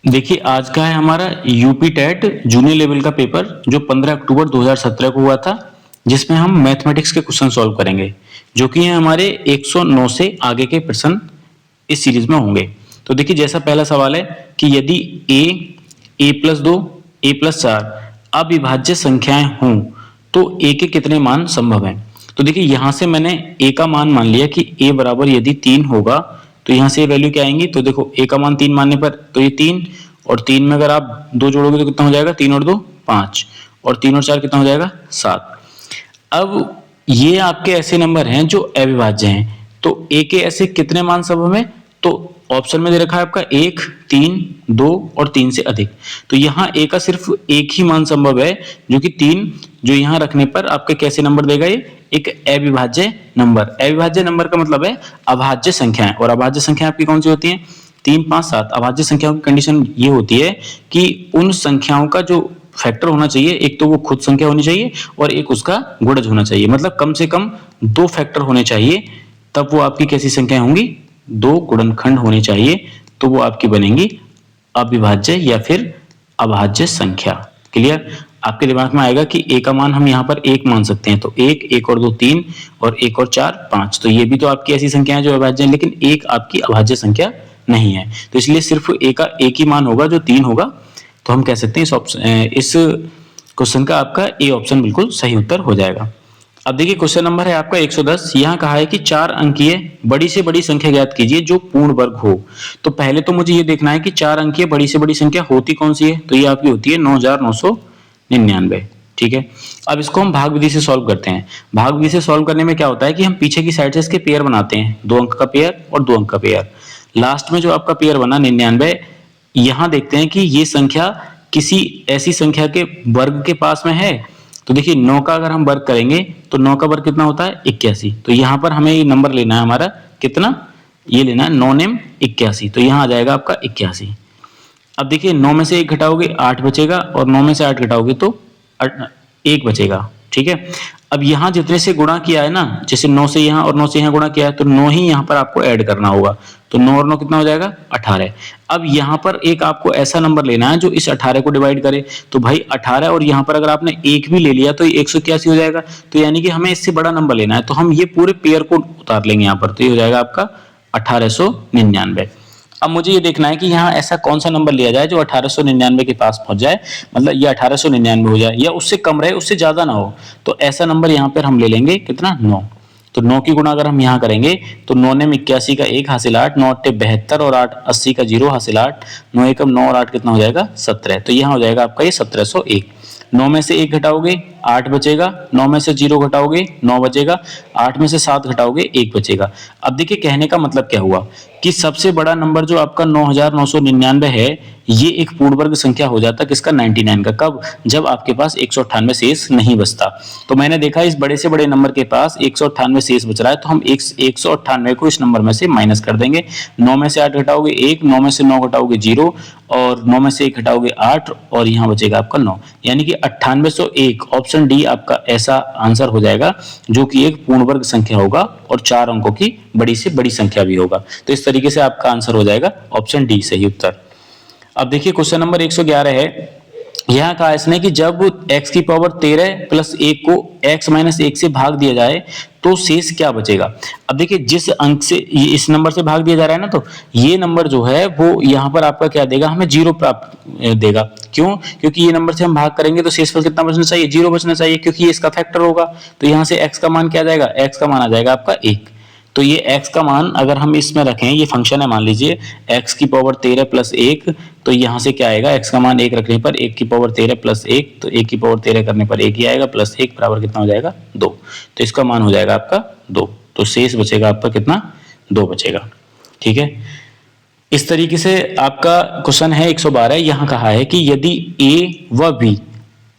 देखिए आज का है हमारा यूपी टेट जूनियर लेवल का पेपर जो 15 अक्टूबर 2017 को हुआ था, जिसमें हम मैथमेटिक्स के क्वेश्चन सॉल्व करेंगे जो कि हैं हमारे 109 से आगे के प्रश्न इस सीरीज में होंगे। तो देखिए जैसा पहला सवाल है कि यदि a+2 a+4 अविभाज्य संख्याएं हों तो a के कितने मान संभव हैं। तो देखिए यहां से मैंने a का मान मान लिया कि a बराबर यदि 3 होगा तो यहाँ से वैल्यू क्या आएंगी, तो देखो a का मान 3 मानने पर तो ये 3 और 3 में अगर आप 2 जोड़ोगे तो कितना हो जाएगा, 3 और 2 5 और 3 और 4 कितना हो जाएगा 7। अब ये आपके ऐसे नंबर हैं जो अविभाज्य हैं, तो a के ऐसे कितने मान संभव हैं, तो ऑप्शन में दे रखा है आपका 1, 3, 2 और 3 से अधिक। तो यहाँ a का सिर्फ एक ही मान संभव है जो कि 3, जो यहाँ रखने पर आपके कैसे नंबर देगा, ये एक अविभाज्य नंबर। अविभाज्य नंबर का मतलब है अभाज्य संख्याएं, और अभाज्य संख्याएं आपकी कौन सी होती हैं, 3, 5, 7। अभाज्य संख्याओं की कंडीशन ये होती है कि उन संख्याओं का जो फैक्टर होना चाहिए, एक तो वो खुद संख्या होनी चाहिए और एक उसका गुणज होना चाहिए, मतलब कम से कम 2 फैक्टर होने चाहिए, तब वो आपकी कैसी संख्या होंगी, 2 गुणनखंड होने चाहिए, तो वो आपकी बनेंगी अविभाज्य या फिर अभाज्य संख्या। क्लियर। आपके दिमाग में आएगा कि a का मान हम यहाँ पर 1 मान सकते हैं, तो 1, 1 और 2 3 और 1 और 4 5, तो ये भी तो आपकी ऐसी संख्या है जो अभाज्य है, लेकिन 1 आपकी अभाज्य संख्या नहीं है, तो इसलिए सिर्फ a का एक ही मान होगा जो 3 होगा। तो हम कह सकते हैं इस क्वेश्चन का आपका ए ऑप्शन बिल्कुल सही उत्तर हो जाएगा। अब देखिए क्वेश्चन नंबर है आपका 110। यहाँ कहा है कि 4 अंकीय बड़ी से बड़ी संख्या ज्ञात कीजिए जो पूर्ण वर्ग हो। तो पहले तो मुझे ये देखना है कि 4 अंकीय बड़ी से बड़ी संख्या होती कौन सी है, तो ये आपकी होती है 9999। ठीक है। अब इसको हम भाग विधि से सॉल्व करते हैं। भाग विधि से सॉल्व करने में क्या होता है कि हम पीछे की साइड से इसके पेयर बनाते हैं, 2 अंक का पेयर और 2 अंक का पेयर। लास्ट में जो आपका पेयर बना 99, यहां देखते हैं कि ये संख्या किसी ऐसी संख्या के वर्ग के पास में है। तो देखिए 9 का अगर हम वर्ग करेंगे तो 9 का वर्ग कितना होता है 81। तो यहाँ पर हमें ये नंबर लेना है हमारा कितना, ये लेना है 9 नेम 81, तो यहाँ आ जाएगा आपका 81। अब देखिए 9 में से 1 घटाओगे 8 बचेगा और 9 में से 8 घटाओगे तो 1 बचेगा। ठीक है। अब यहाँ जितने से गुणा किया है ना, जैसे 9 से यहाँ और 9 से यहाँ गुणा किया है, तो 9 ही यहाँ पर आपको ऐड करना होगा, तो 9 और 9 कितना हो जाएगा 18। अब यहाँ पर एक आपको ऐसा नंबर लेना है जो इस 18 को डिवाइड करे, तो भाई 18 और यहाँ पर अगर आपने 1 भी ले लिया तो ये 181 हो जाएगा, तो यानी कि हमें इससे बड़ा नंबर लेना है, तो हम ये पूरे पेयर को उतार लेंगे यहाँ पर, तो ये हो जाएगा आपका 1899। अब मुझे ये देखना है कि यहाँ ऐसा कौन सा नंबर लिया जाए जो 1899 के पास पहुंच जाए, मतलब ये 1899 हो जाए या उससे कम रहे, उससे ज्यादा ना हो। तो ऐसा नंबर यहाँ पर हम ले लेंगे कितना 9। तो 9 की गुणा अगर हम यहाँ करेंगे तो 9 नेम 81 का 1 हासिल 8, 9 अट्ठे 72 और 8 80 का 0 हासिल 8, 9 एकम 9 और 8 कितना हो जाएगा 17। तो यहाँ हो जाएगा आपका ये 1701। 9 में से 1 घटाओगे 8 बचेगा, 9 में से 0 घटाओगे 9 बचेगा, 8 में से 7 घटाओगे 1 बचेगा। अब देखिए कहने का मतलब क्या हुआ कि सबसे बड़ा नंबर जो आपका 9999 है, ये एक पूर्ण वर्ग संख्या हो जाता है किसका 99 का। कब, जब आपके पास 198 शेष नहीं बचता। तो मैंने देखा इस बड़े से बड़े नंबर के पास 198 शेष बच रहा है, तो हम 198 को इस नंबर में से माइनस कर देंगे। 9 में से 8 घटाओगे 1, 9 में से 9 घटाओगे 0 और 9 में से 1 घटाओगे 8 और यहाँ बचेगा आपका 9, यानी कि 9801। ऑप्शन डी आपका ऐसा आंसर हो जाएगा जो कि एक पूर्ण वर्ग संख्या होगा और 4 अंकों की बड़ी से बड़ी संख्या भी होगा। तो इस तरीके से आपका आंसर हो जाएगा ऑप्शन डी सही उत्तर। अब देखिए क्वेश्चन नंबर 111 है। यहाँ कहा इसने कि जब x की पावर 13 प्लस 1 को x माइनस 1 से भाग दिया जाए तो शेष क्या बचेगा। अब देखिए जिस अंक से इस नंबर से भाग दिया जा रहा है ना, तो ये नंबर जो है वो यहाँ पर आपका क्या देगा, हमें 0 प्राप्त देगा। क्यों, क्योंकि ये नंबर से हम भाग करेंगे तो शेषफल कितना बचना चाहिए, 0 बचना चाहिए, क्योंकि ये इसका फैक्टर होगा। तो यहाँ से x का मान क्या आ जाएगा, x का मान आ जाएगा आपका 1। तो ये x का मान अगर हम इसमें रखें, ये फंक्शन है मान लीजिए x की पावर 13 प्लस 1, तो यहाँ से क्या आएगा, x का मान 1 रखने पर 1 की पावर 13 प्लस 1, तो 1 की पावर 13 करने पर 1 ही आएगा, प्लस 1 बराबर कितना हो जाएगा 2। तो इसका मान हो जाएगा आपका 2। तो शेष बचेगा आपका कितना 2 बचेगा। ठीक है। इस तरीके से आपका क्वेश्चन है 112। यहाँ कहा है कि यदि a व b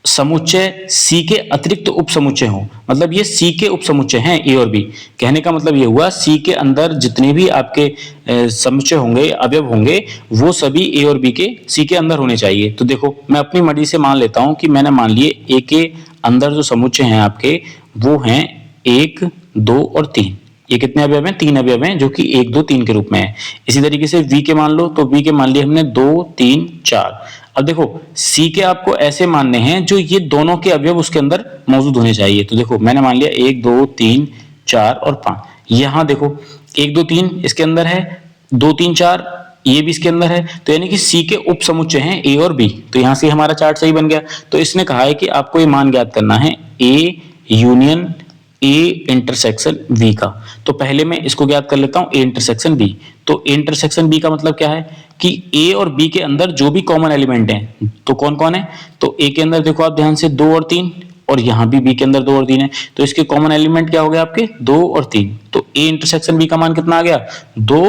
समुच्चय C के अतिरिक्त उप समुच्चय हो, मतलब ये C के उप समुच्चय हैं A और B। कहने का मतलब ये हुआ C के अंदर जितने भी आपके समुच्चय होंगे, अवयव होंगे, वो सभी A और B के C के अंदर होने चाहिए। तो देखो मैं अपनी मर्जी से मान लेता हूं कि मैंने मान लिए A के अंदर जो समुच्चय हैं आपके वो हैं 1, 2 और 3। ये कितने अवयव हैं? 3 अवयव हैं, जो कि 1 2 3 के रूप में है। इसी तरीके से v के मान लो, तो v के मान लिए हमने 2 3 4। अब देखो c के आपको ऐसे मानने हैं जो ये दोनों के अवयव उसके अंदर मौजूद होने चाहिए। तो देखो मैंने मान लिया 1 2 3 4 और 5। यहाँ देखो 1 2 3 इसके अंदर है, 2 3 4 ये भी इसके अंदर है, तो यानी कि सी के उप समुच्चय हैं ए और बी। तो यहाँ से हमारा चार्ट सही बन गया। तो इसने कहा है कि आपको ये मान ज्ञात करना है A union A intersection B का। तो पहले मैं इसको ज्ञात कर लेता हूं, ए इंटरसेक्शन बी। तो ए इंटरसेक्शन बी का मतलब क्या है कि ए और बी के अंदर जो भी कॉमन एलिमेंट हैं, तो कौन कौन है? तो ए के अंदर देखो आप ध्यान से 2 और 3, और यहां भी बी के अंदर 2 और 3 है। तो इसके कॉमन एलिमेंट क्या हो गया आपके? 2 और 3। तो ए इंटरसेक्शन बी का मान कितना आ गया? 2,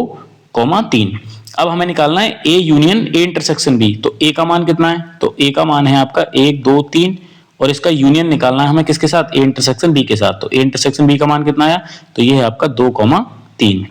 3। अब हमें निकालना है A union A intersection B. तो ए का मान कितना है? तो ए का मान है आपका 1 2 3, और इसका यूनियन निकालना है हमें किसके साथ? ए इंटरसेक्शन बी के साथ। तो ए इंटरसेक्शन बी का मान कितना आया? तो ये है आपका 2, 3।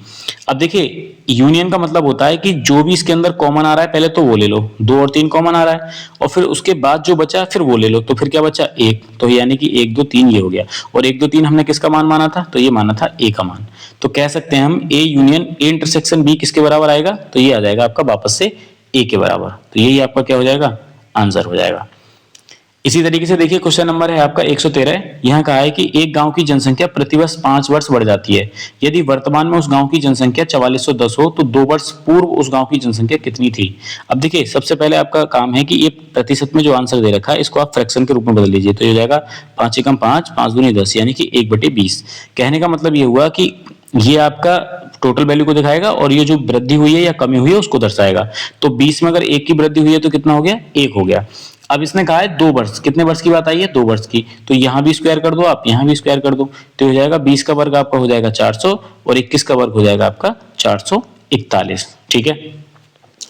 अब देखिए यूनियन का मतलब होता है कि जो भी इसके अंदर कॉमन आ रहा है पहले तो वो ले लो, 2 और 3 कॉमन आ रहा है, और फिर उसके बाद जो बचा फिर वो ले लो, तो फिर क्या बचा? 1। तो यानी कि 1 2 3 ये हो गया, और 1 2 3 हमने किसका मान माना था? तो ये माना था ए का मान। तो कह सकते हैं हम A union A intersection B किसके बराबर आएगा? तो ये आ जाएगा आपका वापस से ए के बराबर। तो यही आपका क्या हो जाएगा? आंसर हो जाएगा। इसी तरीके से देखिए क्वेश्चन नंबर है आपका 113। यहाँ कहा है कि एक गांव की जनसंख्या प्रतिवर्ष 5 वर्ष बढ़ जाती है। यदि वर्तमान में उस गांव की जनसंख्या 4410 हो तो 2 वर्ष पूर्व उस गांव की जनसंख्या कितनी थी? अब देखिए सबसे पहले आपका काम है कि ये प्रतिशत में जो आंसर दे रखा है इसको आप फ्रैक्शन के रूप में बदल लीजिए। तो ये हो जाएगा 5 एकम 5, 5 दूनी 10, यानी कि 1/20। कहने का मतलब ये हुआ कि ये आपका टोटल वैल्यू को दिखाएगा, और ये जो वृद्धि हुई है या कमी हुई है उसको दर्शाएगा। तो 20 में अगर 1 की वृद्धि हुई है तो कितना हो गया? 1 हो गया। अब इसने कहा है 2 वर्ष, कितने वर्ष की बात आई है? 2 वर्ष की। तो यहां भी स्क्वायर कर दो आप, यहां भी स्क्वायर कर दो, तो हो जाएगा 20 का वर्ग आपका हो जाएगा 400, और 21 का वर्ग हो जाएगा आपका 441। ठीक है।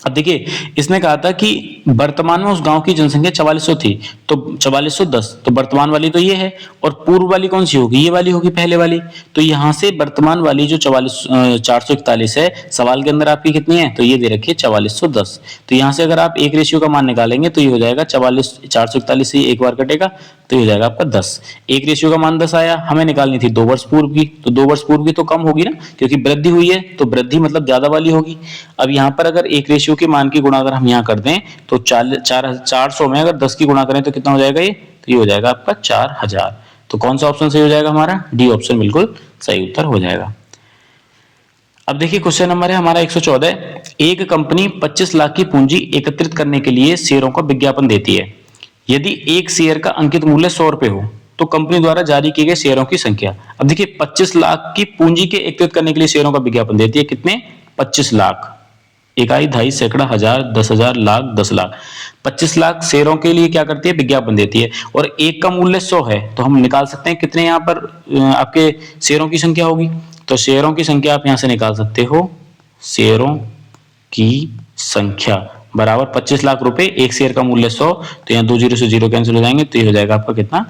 अब देखिए इसने कहा था कि वर्तमान में उस गांव की जनसंख्या 4400 थी, तो 4410, तो वर्तमान वाली तो ये है, और पूर्व वाली कौन सी होगी? ये वाली होगी, पहले वाली। तो यहां से वर्तमान वाली जो 441 है, सवाल के अंदर आपकी कितनी है? तो ये दे रखी है 4410। तो यहां से अगर आप एक रेशियो का मान निकालेंगे तो ये हो जाएगा 441 से एक बार कटेगा, तो ये हो जाएगा आपका 10। एक रेशियो का मान 10 आया, हमें निकालनी थी 2 वर्ष पूर्व की, तो 2 वर्ष पूर्व की तो कम होगी ना, क्योंकि वृद्धि हुई है, तो वृद्धि मतलब ज्यादा वाली होगी। अब यहाँ पर अगर एक रेशियो के मान की गुणा अगर हम यहाँ कर दें तो 400 में अगर 10 की गुणा करें तो कितना हो जाएगा? ये तो ये हो जाएगा आपका 4000। तो कौन सा ऑप्शन सही हो जाएगा हमारा? डी ऑप्शन बिल्कुल सही उत्तर हो जाएगा। अब देखिए क्वेश्चन नंबर है हमारा 114। एक कंपनी 25 लाख की पूंजी एकत्रित करने के लिए शेयरों का विज्ञापन देती है। यदि एक शेयर का अंकित मूल्य 100 रुपए हो तो कंपनी द्वारा जारी किए गए शेयरों की संख्या। अब देखिए 25 लाख की पूंजी के एकत्रित करने के लिए शेयरों का विज्ञापन देती है। कितने? 25 लाख। इकाई, दहाई, सैकड़ा, हजार, 10,000, लाख, 10 लाख। 25 लाख शेयरों के लिए क्या करती है? विज्ञापन देती है। और एक का मूल्य 100 है, तो हम निकाल सकते हैं कितने यहाँ पर आपके शेयरों की संख्या होगी। तो शेयरों की संख्या आप यहाँ से निकाल सकते हो, शेयरों की संख्या बराबर 25 लाख रुपए, एक शेयर का मूल्य 100, तो यहाँ 2 जीरो से 0 कैंसिल हो जाएंगे, तो ये हो जाएगा आपका कितना?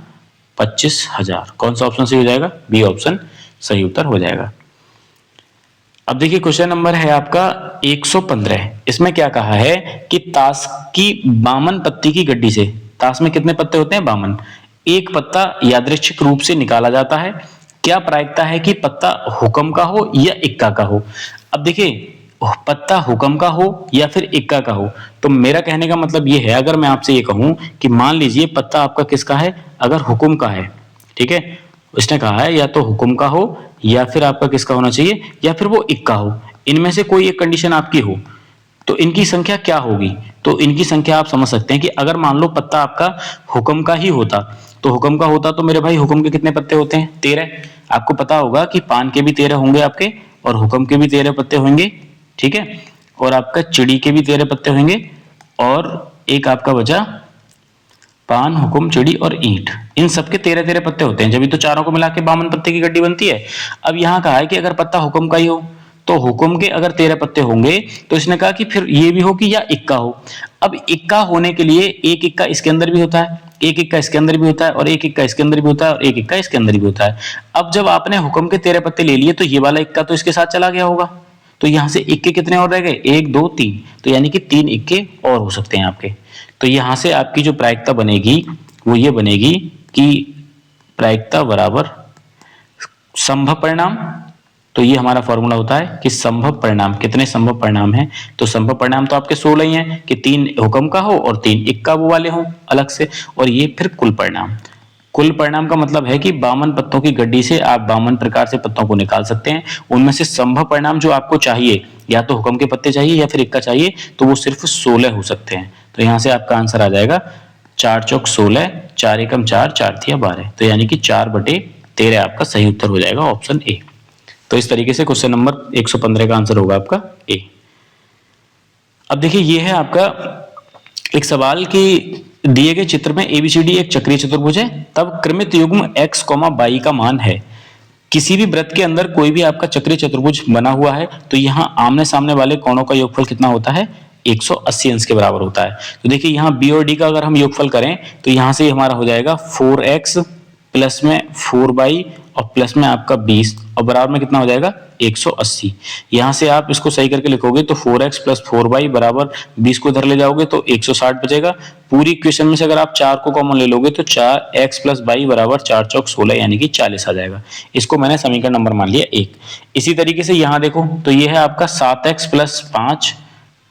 25,000। कौन सा ऑप्शन सही हो जाएगा? बी ऑप्शन सही उत्तर हो जाएगा। अब देखिए क्वेश्चन नंबर है आपका 115। इसमें क्या कहा है कि ताश की 52 पत्ती की गड्डी से, ताश में कितने पत्ते होते हैं? 52। एक पत्ता यादृच्छिक रूप से निकाला जाता है। क्या प्रायिकता है कि पत्ता हुक्म का हो या इक्का का हो? अब देखिए पत्ता हुक्म का हो या फिर इक्का का हो, तो मेरा कहने का मतलब ये है, अगर मैं आपसे ये कहूं कि मान लीजिए पत्ता आपका किसका है? अगर हुक्म का है, ठीक है, उसने कहा है या तो हुक्म का हो या फिर आपका किसका होना चाहिए, या फिर वो इक्का हो, इनमें से कोई एक कंडीशन आपकी हो, तो इनकी संख्या क्या होगी? तो इनकी संख्या आप समझ सकते हैं कि अगर मान लो पत्ता आपका हुक्म का ही होता, तो हुक्म का होता तो मेरे भाई हुक्म के कितने पत्ते होते हैं? 13। आपको पता होगा कि पान के भी 13 होंगे आपके, और हुक्म के भी 13 पत्ते होंगे, ठीक है, और आपका चिड़ी के भी 13 पत्ते होंगे, और एक आपका बचा पान, हुक्म, चिड़ी और ईंट, इन सबके 13-13 पत्ते होते हैं, जब तो चारों को मिला के 52 पत्ते की गड्डी बनती है। अब यहाँ कहा है कि अगर पत्ता हुक्म का ही हो, तो हुक्म के अगर 13 पत्ते होंगे, तो इसने कहा कि फिर ये भी हो कि या इक्का हो। अब इक्का होने के लिए एक इक्का इसके अंदर भी होता है, एक इक्का इसके अंदर भी होता है, और एक इक्का इसके अंदर भी होता है, और एक इक्का इसके अंदर भी होता है। अब जब आपने हुक्म के 13 पत्ते ले लिए, तो ये वाला इक्का तो इसके साथ चला गया होगा, तो यहां से इक्के कितने और रह गए? 1 2 3, तो यानी कि 3 इक्के और हो सकते हैं आपके। तो यहां से आपकी जो प्रायिकता बनेगी वो ये बनेगी कि प्रायिकता बराबर संभव परिणाम, तो ये हमारा फॉर्मूला होता है कि संभव परिणाम, कितने संभव परिणाम हैं, तो संभव परिणाम तो आपके 16 ही हैं कि 3 हुक्म का हो और 3 इक्का वो वाले हों अलग से, और ये फिर कुल परिणाम। कुल परिणाम का मतलब है कि 52 पत्तों की गड्डी से आप 52 प्रकार से पत्तों को निकाल सकते हैं। उनमें से संभव परिणाम जो आपको चाहिए, या तो हुक्म के पत्ते चाहिए या फिर इक्का चाहिए, तो वो सिर्फ 16 हो सकते हैं। तो यहाँ से आपका आंसर आ जाएगा 4 चौक 16, 4 एकम 4, 4 तिया 12, तो यानी कि 4/13 आपका सही उत्तर हो जाएगा ऑप्शन ए। तो इस तरीके से क्वेश्चन नंबर 115 का आंसर होगा आपका ए। अब देखिए ये है आपका एक सवाल कि दिए गए चित्र में एबीसीडी एक चक्रीय चतुर्भुज है, तब क्रमित युग्म x, y का मान है। किसी भी वृत्त के अंदर कोई भी आपका चक्रीय चतुर्भुज बना हुआ है, तो यहाँ आमने सामने वाले कोणों का योगफल कितना होता है, 180 अंश के बराबर होता है। तो देखिए यहाँ बी और डी का अगर हम योगफल करें तो यहाँ से हमारा हो जाएगा 4x प्लस में 4y और प्लस में आपका 20 और बराबर में कितना हो जाएगा 180। यहाँ से आप इसको सही करके लिखोगे तो 4x प्लस 4y बराबर 20 को इधर ले जाओगे तो 160 बचेगा। पूरी इक्वेशन में से अगर आप 4 को कॉमन ले लोगे तो 4x प्लस y बराबर 4 चौक 16 यानी कि 40 आ जाएगा। इसको मैंने समीकरण नंबर मान लिया 1। इसी तरीके से यहाँ देखो तो ये है आपका 7x प्लस 5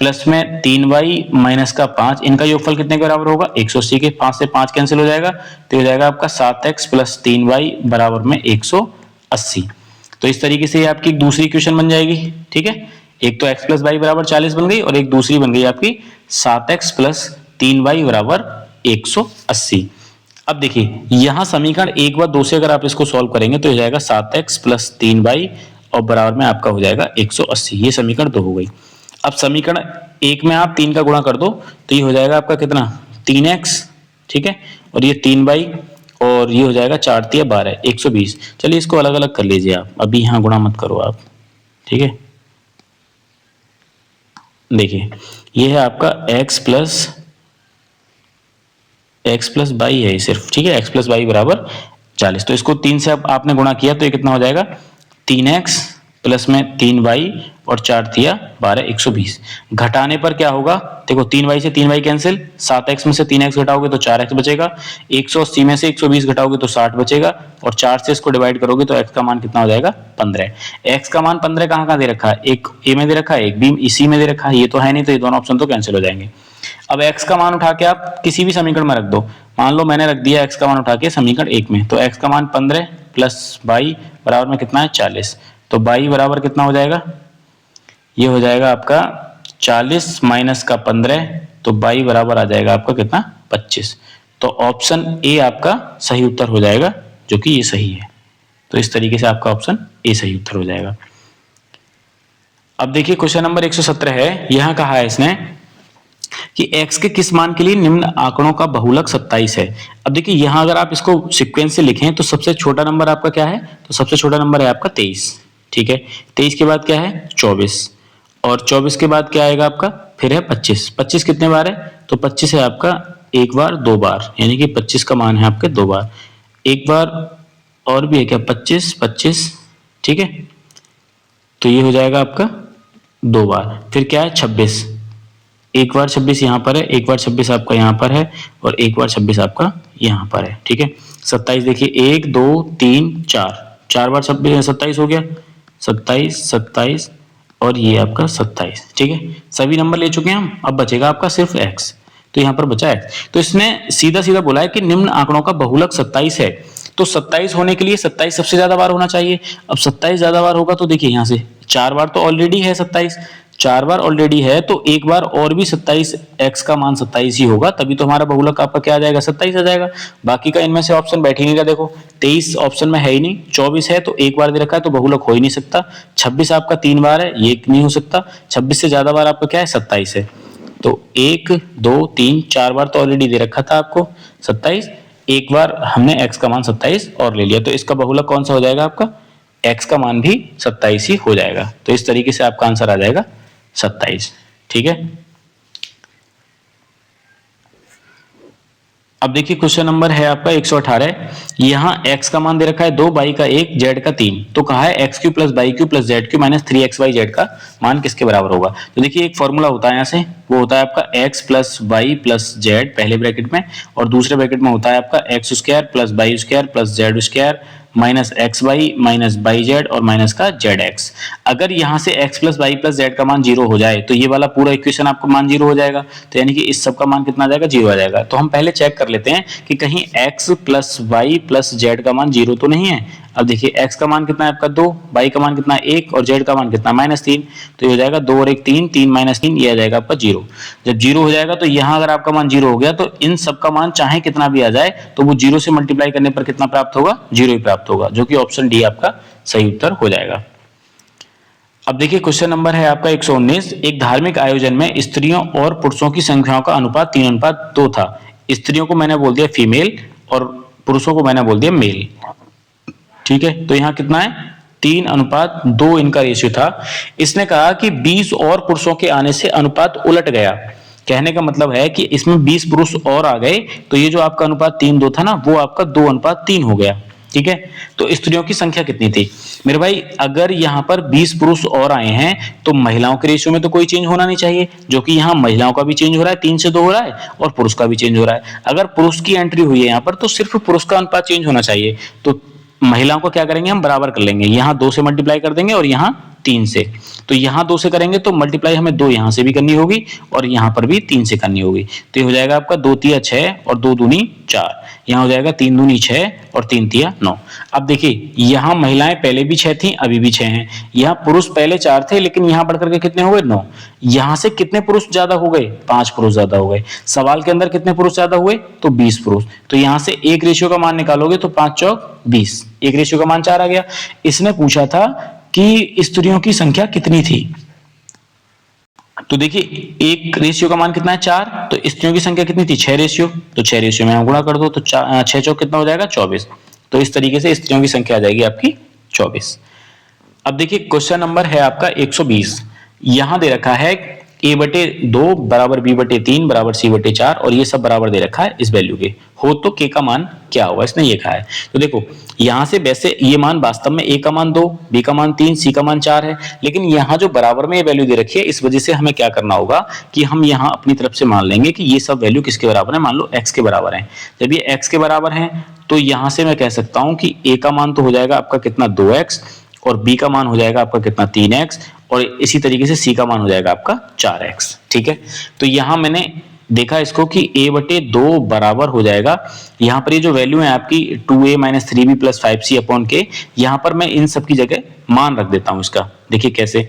प्लस में 3y माइनस का 5, इनका योगफल कितने के बराबर होगा 180 के। 5 से 5 कैंसिल हो जाएगा तो हो जाएगा आपका 7x प्लस 3y बराबर में 180। तो इस तरीके से आपकी दूसरी इक्वेशन बन जाएगी। ठीक है, एक तो x प्लस y बराबर 40 बन गई और एक दूसरी बन गई आपकी 7x प्लस 3y बराबर 180। अब देखिए यहां समीकरण 1 व 2 से अगर आप इसको सॉल्व करेंगे तो हो जाएगा 7x प्लस 3y और बराबर में आपका हो जाएगा 180। ये समीकरण 2 हो गई। अब समीकरण 1 में आप 3 का गुणा कर दो तो ये हो जाएगा आपका कितना 3x, ठीक है, और ये 3y और ये हो जाएगा 4 तिया 12, 120। चलिए इसको अलग अलग कर लीजिए आप, अभी यहाँ गुणा मत करो आप। ठीक है, देखिए ये है आपका x प्लस y है सिर्फ। ठीक है, x प्लस y बराबर 40। तो इसको 3 से आपने गुणा किया तो ये कितना हो जाएगा 3x प्लस में 3y और 4 तिया 12, 120। घटाने पर क्या होगा, देखो 3y से 3y कैंसिल, 7x में से 3x घटाओगे तो 4x बचेगा, 180 में से 120 घटाओगे तो 60 बचेगा और 4 से इसको डिवाइड करोगे तो x का मान कितना हो जाएगा 15। x का मान 15 कहाँ कहाँ दे रखा है, एक ए में दे रखा है, एक बी इसी में दे रखा है, ये तो है नहीं, तो ये दोनों ऑप्शन तो कैंसिल हो जाएंगे। अब x का मान उठा के आप किसी भी समीकरण में रख दो। मान लो मैंने रख दिया x का मान उठा के समीकरण 1 में, तो x का मान 15 प्लस y बराबर में कितना है 40। तो y बराबर कितना हो जाएगा, ये हो जाएगा आपका 40 माइनस का 15, तो y बराबर आ जाएगा आपका कितना 25। तो ऑप्शन ए आपका सही उत्तर हो जाएगा, जो कि ये सही है। तो इस तरीके से आपका ऑप्शन ए सही उत्तर हो जाएगा। अब देखिए क्वेश्चन नंबर 117 है, यहां कहा है इसने कि x के किस मान के लिए निम्न आंकड़ों का बहुलक 27 है। अब देखिए यहां अगर आप इसको सीक्वेंस से लिखें तो सबसे छोटा नंबर आपका क्या है, तो सबसे छोटा नंबर है आपका 23। ठीक है, 23 के बाद क्या है 24 और 24 के बाद क्या आएगा आपका फिर है 25। 25 कितने बार है, तो 25 है आपका एक बार दो बार, यानी कि 25 का मान है आपके दो बार। एक बार और भी है क्या 25 25, ठीक है, तो ये हो जाएगा आपका दो बार। फिर क्या है 26, एक बार 26 यहाँ पर है, एक बार 26 आपका यहाँ पर है और एक बार 26 आपका यहाँ पर है। ठीक है, 27 देखिए 1 2 3 4, 4 बार 26 27 हो गया, 27 27 और ये आपका 27। ठीक है, सभी नंबर ले चुके हैं हम, अब बचेगा आपका सिर्फ x, तो यहाँ पर बचा x। तो इसने सीधा सीधा बोला है कि निम्न आंकड़ों का बहुलक 27 है, तो 27 होने के लिए 27 सबसे ज्यादा बार होना चाहिए। अब 27 ज्यादा बार होगा तो देखिए यहाँ से 4 बार तो ऑलरेडी है 27, 4 बार ऑलरेडी है तो एक बार और भी 27, x का मान 27 ही होगा, तभी तो हमारा बहुलक आपका क्या आ जाएगा 27 आ जाएगा। बाकी का इनमें से ऑप्शन बैठ ही नहीं रहा, देखो 23 ऑप्शन में है ही नहीं, 24 है तो एक बार दे रखा है तो बहुलक हो ही नहीं सकता, 26 आपका 3 बार है ये नहीं हो सकता, 26 से ज्यादा बार आपका क्या है 27 है। तो 1 2 3 4 बार तो ऑलरेडी दे रखा था आपको 27, एक बार हमने x का मान 27 और ले लिया, तो इसका बहुलक कौन सा हो जाएगा आपका x का मान भी 27 ही हो जाएगा। तो इस तरीके से आपका आंसर आ जाएगा 27। ठीक है, अब देखिए क्वेश्चन नंबर है आपका 118, यहाँ x का मान दे रखा है 2, y का 1, z का 3, तो कहा है x³ + y³ + z³ - 3xyz का मान किसके बराबर होगा। तो देखिए एक फॉर्मूला होता है यहाँ से वो होता है आपका x plus y plus z पहले ब्रैकेट में, और दूसरे ब्रैकेट में होता है आपका x square plus y square plus z square minus x y minus y z और माइनस का जेड एक्स। अगर यहाँ से x plus y plus z का मान जीरो हो जाए तो ये वाला पूरा इक्वेशन आपका मान जीरो हो जाएगा, तो यानी कि इस सब का मान कितना आ जाएगा, जीरो आ जाएगा। तो हम पहले चेक कर लेते हैं कि कहीं x plus y plus z का मान जीरो तो नहीं है। अब देखिए x का मान कितना है आपका 2, y का मान कितना है 1 और z का मान कितना -3, तो ये हो जाएगा 2 और 1 3, 3 - 3 ये आ जाएगा आपका जीरो। जब जीरो हो जाएगा तो यहाँ अगर आपका मान जीरो हो गया तो इन सब का मान चाहे कितना भी आ जाए तो वो जीरो से मल्टीप्लाई करने पर कितना प्राप्त होगा, जीरो ही प्राप्त होगा, जो कि ऑप्शन डी आपका सही उत्तर हो जाएगा। अब देखिए क्वेश्चन नंबर है आपका 119। एक धार्मिक आयोजन में स्त्रियों और पुरुषों की संख्याओं का अनुपात 3:2 था। स्त्रियों को मैंने बोल दिया फीमेल और पुरुषों को मैंने बोल दिया मेल। ठीक है, तो यहाँ कितना है 3:2 इनका रेशियो था। इसने कहा कि 20 और पुरुषों के आने से अनुपात उलट गया। कहने का मतलब है कि इसमें 20 पुरुष और आ गए तो ये जो आपका अनुपात 3:2 था ना, वो आपका 2:3 हो गया। ठीक है, तो स्त्रियों की संख्या कितनी थी मेरे भाई, अगर यहाँ पर 20 पुरुष और आए हैं तो महिलाओं के रेशियो में तो कोई चेंज होना नहीं चाहिए, जो कि यहाँ महिलाओं का भी चेंज हो रहा है 3 से 2 हो रहा है और पुरुष का भी चेंज हो रहा है। अगर पुरुष की एंट्री हुई है यहाँ पर तो सिर्फ पुरुष का अनुपात चेंज होना चाहिए, तो महिलाओं को क्या करेंगे हम बराबर कर लेंगे, यहाँ 2 से मल्टीप्लाई कर देंगे और यहाँ 3 से। तो यहाँ 2 से करेंगे तो मल्टीप्लाई हमें 2 यहाँ से भी करनी होगी और यहाँ पर भी 3 से करनी होगी। तो ये हो जाएगा आपका 2 तिया 6 और 2 दूनी 4, यहाँ हो जाएगा 3 दूनी 6 और 3 तिया 9। अब देखिए यहाँ महिलाएं पहले भी 6 थी, अभी भी 6 हैं। यहाँ पुरुष पहले 4 थे लेकिन यहाँ बढ़ करके कितने हो गए 9। यहाँ से कितने पुरुष ज्यादा हो गए, 5 पुरुष ज्यादा हो गए। सवाल के अंदर कितने पुरुष ज्यादा हुए तो 20 पुरुष। तो यहाँ से एक रेशियो का मान निकालोगे तो 5 चौक 20, एक रेशियो का मान 4 आ गया। इसने पूछा था कि स्त्रियों की संख्या कितनी थी, तो देखिए एक रेशियो का मान कितना है 4, तो स्त्रियों की संख्या कितनी थी 6 रेशियो, तो 6 रेशियो में हम गुणा कर दो तो 6 चौक कितना हो जाएगा 24। तो इस तरीके से स्त्रियों की संख्या आ जाएगी आपकी 24। अब देखिए क्वेश्चन नंबर है आपका 120। यहां दे रखा है a/2 बराबर b/3 बराबर c/4 और ये सब बराबर दे रखा है इस वैल्यू के, हो तो k का मान क्या होगा, इसने ये कहा है। तो देखो यहां से वैसे ये मान वास्तव में a का मान 2, b का मान 3, c का मान 4 है, लेकिन यहाँ जो बराबर में ये वैल्यू दे रखी है इस वजह से हमें क्या करना होगा कि हम यहाँ अपनी तरफ से मान लेंगे कि ये सब वैल्यू किसके बराबर है, मान लो x के बराबर है। जब ये x के बराबर है तो यहाँ से मैं कह सकता हूँ कि a का मान तो हो जाएगा आपका कितना 2x और b का मान हो जाएगा आपका कितना 3x और इसी तरीके से c का मान हो जाएगा आपका 4x। ठीक है, तो यहां मैंने देखा इसको कि a/2 बराबर हो जाएगा, यहां पर ये जो वैल्यू है आपकी 2a - 3b + 5c / k, यहां पर मैं इन सब की जगह मान रख देता हूं इसका। देखिए कैसे,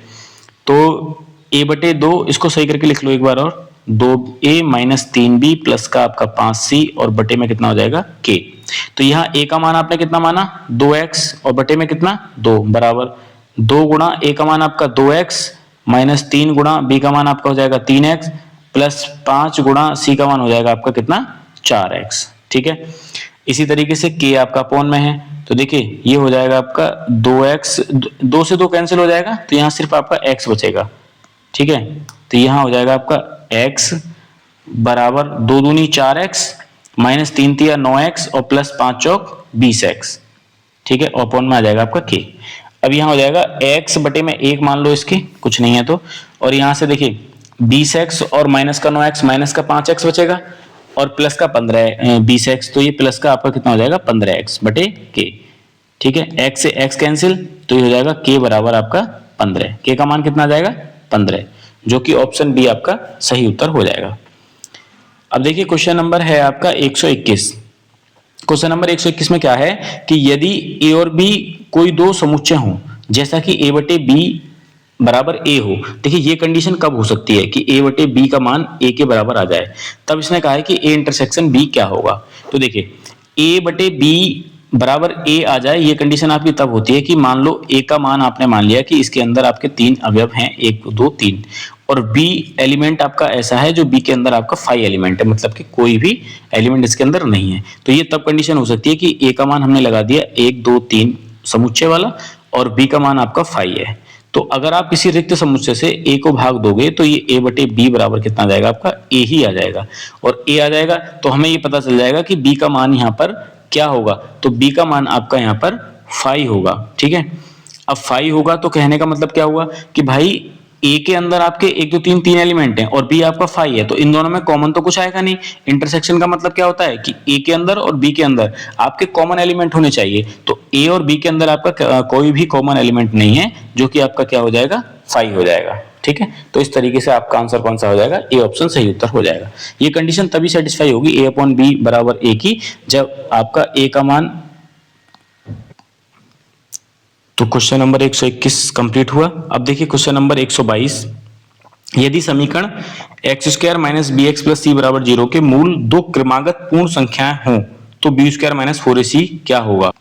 तो a/2 इसको सही करके लिख लो एक बार और, 2a - 3b प्लस का आपका 5c और बटे में कितना हो जाएगा k। तो यहाँ a का मान आपने कितना माना 2x और बटे में कितना 2 बराबर 2 गुणा a का मान आपका 2x माइनस 3 गुणा b का मान आपका हो जाएगा 3x प्लस 5 गुणा c का मान हो जाएगा आपका कितना 4x। ठीक है, इसी तरीके से k आपका अपॉन में है, तो देखिए ये हो जाएगा आपका 2x, 2 से 2 कैंसिल हो जाएगा तो यहाँ सिर्फ आपका x बचेगा। ठीक है, तो यहाँ हो जाएगा आपका x बराबर 2 दूनी 4x माइनस 3 तिया 9x और प्लस 5 चौक 20x। ठीक है, अपॉन में आ जाएगा आपका k। अब यहाँ हो जाएगा x बटे में 1 मान लो इसके, कुछ नहीं है तो, और यहाँ से देखिए 20x और माइनस का 9x माइनस का 5x बचेगा और प्लस का 20x, तो ये प्लस का आपका कितना हो जाएगा 15x बटे k। ठीक है, x से x कैंसिल तो ये हो जाएगा k बराबर आपका 15, k का मान कितना आ जाएगा 15, जो कि ऑप्शन बी आपका सही उत्तर हो जाएगा। अब देखिए क्वेश्चन नंबर है आपका 121। क्वेश्चन नंबर 121 में क्या है कि यदि a और b कोई दो समुच्चय हों, जैसा कि a/b बराबर a हो। देखिए ये कंडीशन कब हो सकती है कि a/b का मान a के बराबर आ जाए, तब इसने कहा है कि a इंटरसेक्शन b क्या होगा। तो देखिए a/b बराबर a आ जाए, ये कंडीशन आपकी तब होती है कि मान लो a का मान आपने मान लिया कि इसके अंदर आपके 3 अवयव हैं 1 2 3 और b एलिमेंट आपका ऐसा है जो b के अंदर आपका 5 एलिमेंट है, मतलब कि कोई भी एलिमेंट इसके अंदर नहीं है। तो ये तब कंडीशन हो सकती है कि a का मान हमने लगा दिया 1 2 3 समुच्चय वाला और b का मान आपका 5 है। तो अगर आप किसी रिक्त समुच्चय से a को भाग दोगे तो ये a/b बराबर कितना आ जाएगा आपका a ही आ जाएगा, और a आ जाएगा तो हमें ये पता चल जाएगा कि b का मान यहाँ पर क्या होगा, तो b का मान आपका यहाँ पर 5 होगा। ठीक है, अब 5 होगा तो कहने का मतलब क्या हुआ कि भाई ए के अंदर आपके 1 2 3 तीन एलिमेंट हैं और बी आपका 5 है, तो इन दोनों में कॉमन तो कुछ आएगा नहीं। इंटरसेक्शन का मतलब क्या होता है कि ए के अंदर और बी के अंदर आपके कॉमन एलिमेंट होने चाहिए, तो ए और बी के अंदर आपका कोई भी कॉमन एलिमेंट नहीं है, जो कि आपका क्या हो जाएगा, 5 हो जाएगा। ठीक है, तो इस तरीके से आपका आंसर कौन सा हो जाएगा, ए ऑप्शन सही उत्तर हो जाएगा। ये कंडीशन तभी सेटिस्फाई होगी ए अपॉन बी बराबर ए की, जब आपका ए का मान, तो क्वेश्चन नंबर 121 कंप्लीट हुआ। अब देखिए क्वेश्चन नंबर 122, यदि समीकरण X square minus B X plus C बराबर 0 के मूल दो क्रमागत पूर्ण संख्याएं हों तो बी स्क्वायर माइनस 4ac क्या होगा।